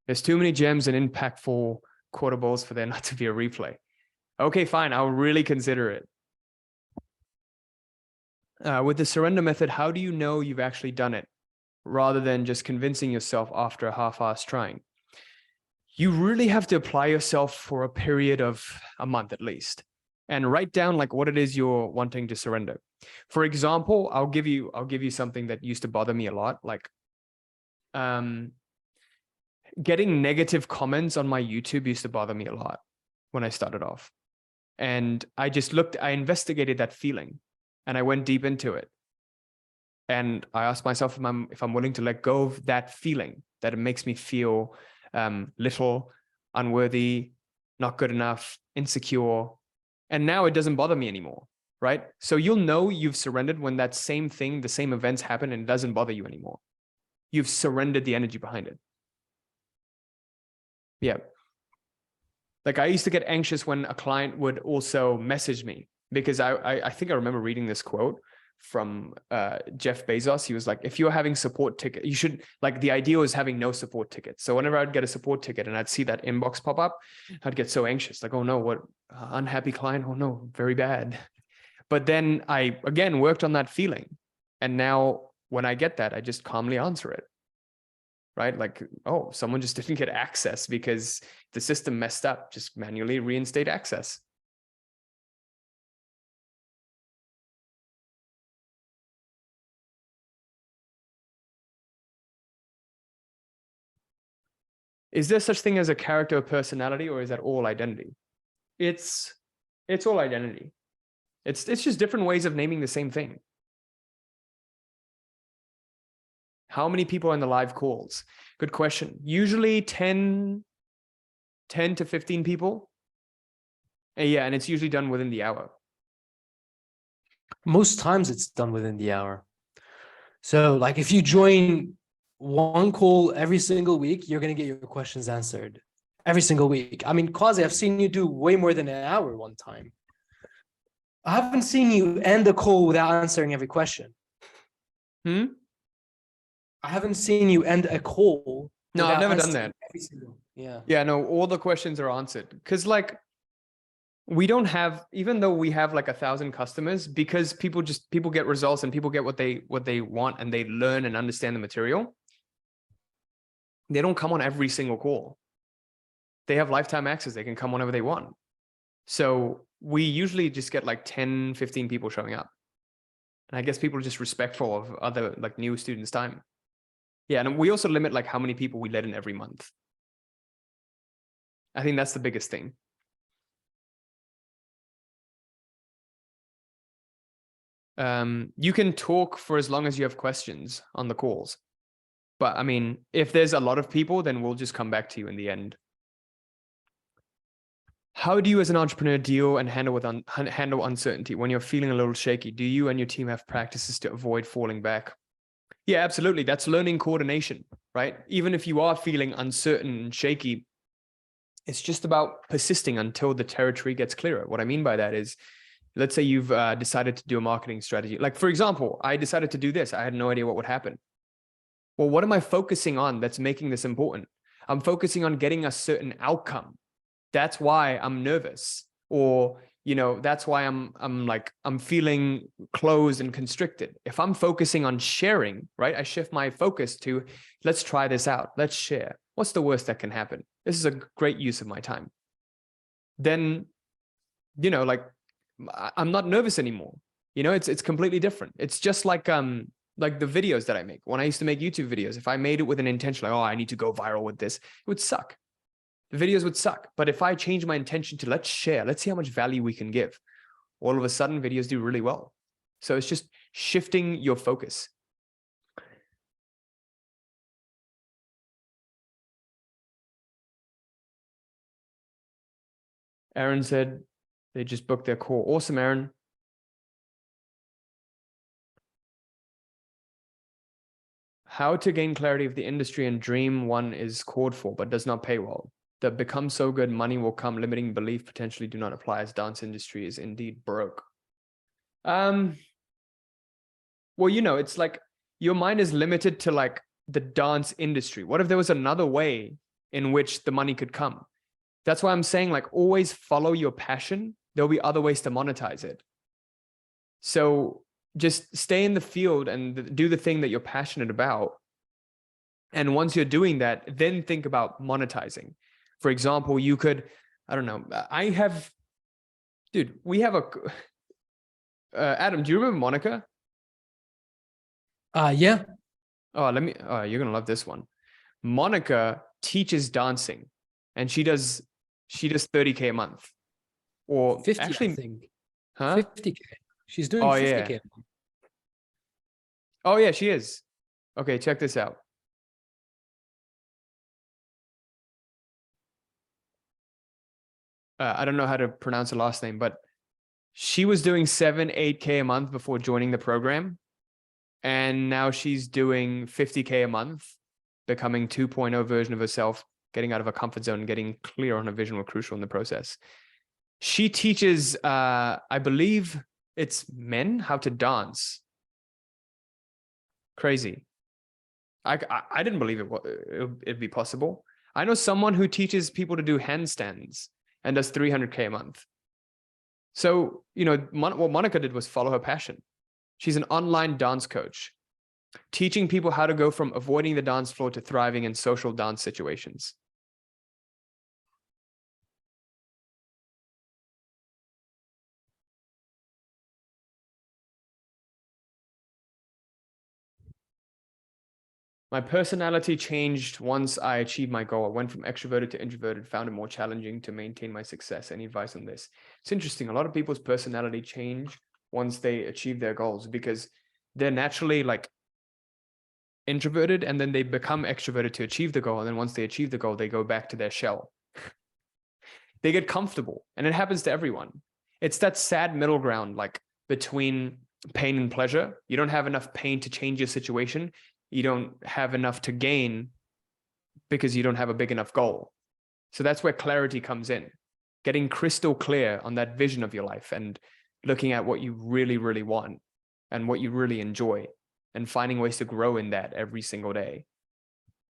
There's too many gems and impactful quotables for there not to be a replay. Okay, fine. I'll really consider it. With the surrender method, how do you know you've actually done it rather than just convincing yourself after a half-assed trying? You really have to apply yourself for a period of a month at least and write down like what it is you're wanting to surrender. For example, I'll give you something that used to bother me a lot, like getting negative comments on my YouTube used to bother me a lot when I started off. And I investigated that feeling and I went deep into it. And I asked myself if I'm willing to let go of that feeling, that it makes me feel little, unworthy, not good enough, insecure. And now it doesn't bother me anymore, right? So you'll know you've surrendered when that same thing, the same events happen and it doesn't bother you anymore. You've surrendered the energy behind it. Yeah. Like I used to get anxious when a client would also message me because I think I remember reading this quote from Jeff Bezos. He was like, if you're having support ticket, you should, like, the idea was having no support ticket. So whenever I'd get a support ticket and I'd see that inbox pop up, I'd get so anxious, like, oh no, what unhappy client. Oh no, very bad. But then I, again, worked on that feeling. And now when I get that, I just calmly answer it. Right? Like, oh, someone just didn't get access because the system messed up, just manually reinstate access. Is there such thing as a character or personality, or is that all identity? It's all identity. It's just different ways of naming the same thing. How many people are in the live calls? Good question. Usually 10 to 15 people. Yeah, and it's usually done within the hour. Most times it's done within the hour. So like if you join one call every single week, you're going to get your questions answered every single week. I mean, Quazi, I've seen you do way more than an hour one time. I haven't seen you end a call without answering every question. I haven't seen you end a call. No, I've never done that. Yeah, no, all the questions are answered. Because like, we don't have, even though we have like 1,000 customers, because people get results and people get what they want and they learn and understand the material. They don't come on every single call. They have lifetime access. They can come whenever they want. So we usually just get like 10, 15 people showing up. And I guess people are just respectful of other like new students' time. Yeah, and we also limit like how many people we let in every month. I think that's the biggest thing. You can talk for as long as you have questions on the calls. But I mean, if there's a lot of people, then we'll just come back to you in the end. How do you as an entrepreneur deal and handle uncertainty when you're feeling a little shaky? Do you and your team have practices to avoid falling back? Yeah, absolutely. That's learning coordination, right? Even if you are feeling uncertain and shaky, it's just about persisting until the territory gets clearer. What I mean by that is, let's say you've decided to do a marketing strategy. Like, for example, I decided to do this. I had no idea what would happen. Well, what am I focusing on that's making this important? I'm focusing on getting a certain outcome. That's why I'm nervous, or, that's why I'm feeling closed and constricted. If I'm focusing on sharing, right? I shift my focus to, let's try this out. Let's share. What's the worst that can happen? This is a great use of my time. Then, I'm not nervous anymore. It's completely different. It's just like the videos that I make. When I used to make YouTube videos, if I made it with an intention, like, oh, I need to go viral with this, it would suck. The videos would suck. But if I change my intention to let's share, let's see how much value we can give, all of a sudden videos do really well. So it's just shifting your focus. Aaron said they just booked their call. Awesome, Aaron. How to gain clarity of the industry and dream one is called for, but does not pay well. That become so good, money will come. Limiting belief potentially do not apply, as dance industry is indeed broke. Well, it's like your mind is limited to like the dance industry. What if there was another way in which the money could come? That's why I'm saying, like, always follow your passion. There'll be other ways to monetize it. So just stay in the field and do the thing that you're passionate about. And once you're doing that, then think about monetizing. For example, you could, I don't know, we have Adam, do you remember Monica? Yeah. Oh, you're going to love this one. Monica teaches dancing, and she does 30K a month, or 50, actually, I think. huh? 50K. She's doing 50K. Yeah. Oh yeah, she is. Okay, check this out. I don't know how to pronounce her last name, but she was doing 7-8K a month before joining the program. And now she's doing 50K a month, becoming 2.0 version of herself, getting out of her comfort zone, and getting clear on her vision were crucial in the process. She teaches, I believe it's men how to dance. Crazy. I didn't believe it'd be possible. I know someone who teaches people to do handstands and does 300K a month. So, what Monica did was follow her passion. She's an online dance coach, teaching people how to go from avoiding the dance floor to thriving in social dance situations. My personality changed once I achieved my goal. I went from extroverted to introverted, found it more challenging to maintain my success. Any advice on this? It's interesting. A lot of people's personality change once they achieve their goals, because they're naturally like introverted, and then they become extroverted to achieve the goal. And then once they achieve the goal, they go back to their shell. They get comfortable, and it happens to everyone. It's that sad middle ground, like between pain and pleasure. You don't have enough pain to change your situation. You don't have enough to gain because you don't have a big enough goal. So that's where clarity comes in, getting crystal clear on that vision of your life and looking at what you really, really want and what you really enjoy, and finding ways to grow in that every single day,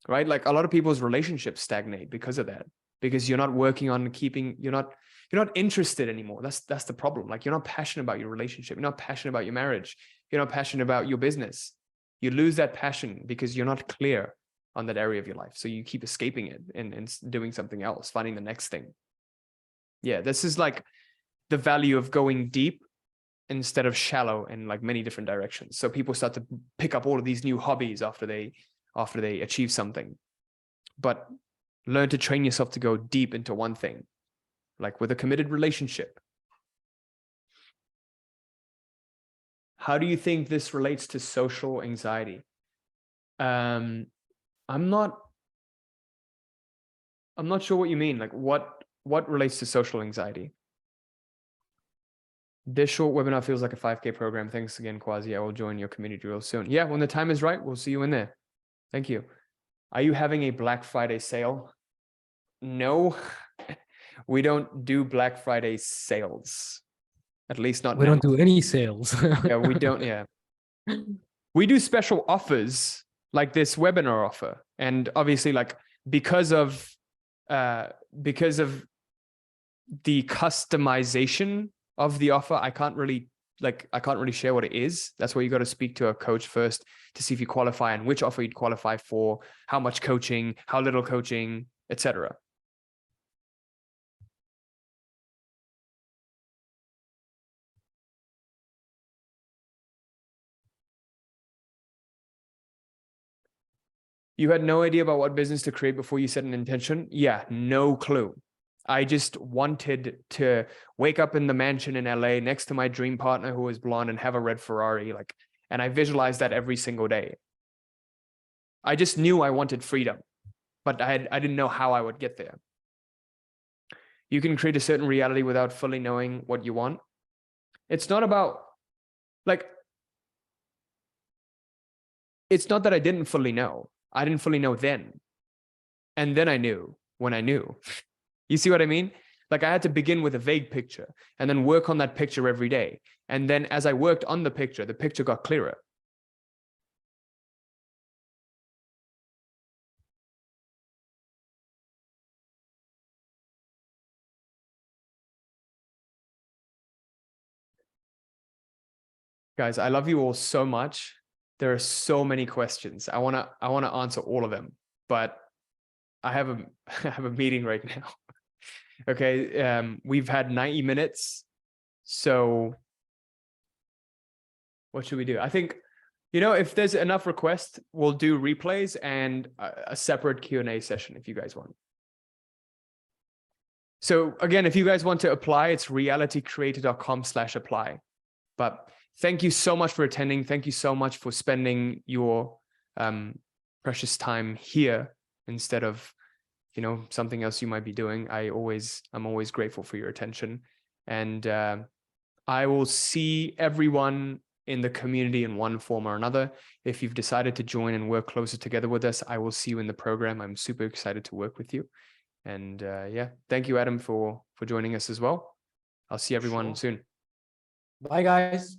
right? Like a lot of people's relationships stagnate because of that, because you're not working on you're not interested anymore. That's the problem. Like, you're not passionate about your relationship. You're not passionate about your marriage. You're not passionate about your business. You lose that passion because you're not clear on that area of your life. So you keep escaping it and doing something else, finding the next thing. Yeah, this is like the value of going deep instead of shallow in like many different directions. So people start to pick up all of these new hobbies after they achieve something. But learn to train yourself to go deep into one thing, like with a committed relationship. How do you think this relates to social anxiety? I'm not sure what you mean. Like what relates to social anxiety? This short webinar feels like a 5K program. Thanks again, Quazi. I will join your community real soon. Yeah, when the time is right, we'll see you in there. Thank you. Are you having a Black Friday sale? No, we don't do Black Friday sales. At least not now. We don't do any sales. Yeah, we don't. Yeah. We do special offers like this webinar offer. And obviously, like because of the customization of the offer, I can't really share what it is. That's where you got to speak to a coach first to see if you qualify and which offer you'd qualify for, how much coaching, how little coaching, etc. You had no idea about what business to create before you set an intention? Yeah, no clue. I just wanted to wake up in the mansion in LA next to my dream partner who was blonde and have a red Ferrari, and I visualized that every single day. I just knew I wanted freedom, but I didn't know how I would get there. You can create a certain reality without fully knowing what you want. It's not about it's not that I didn't fully know. I didn't fully know then. And then I knew when I knew. You see what I mean? Like I had to begin with a vague picture and then work on that picture every day. And then as I worked on the picture got clearer. Guys, I love you all so much. There are so many questions. I want to answer all of them, but I have a meeting right now. Okay, we've had 90 minutes. So what should we do? I think, if there's enough requests, we'll do replays and a separate Q&A session if you guys want. So again, if you guys want to apply, it's realitycreator.com/apply. But thank you so much for attending. Thank you so much for spending your precious time here instead of, something else you might be doing. I'm always grateful for your attention. And I will see everyone in the community in one form or another. If you've decided to join and work closer together with us, I will see you in the program. I'm super excited to work with you. And yeah, thank you, Adam, for joining us as well. I'll see everyone soon. Bye, guys.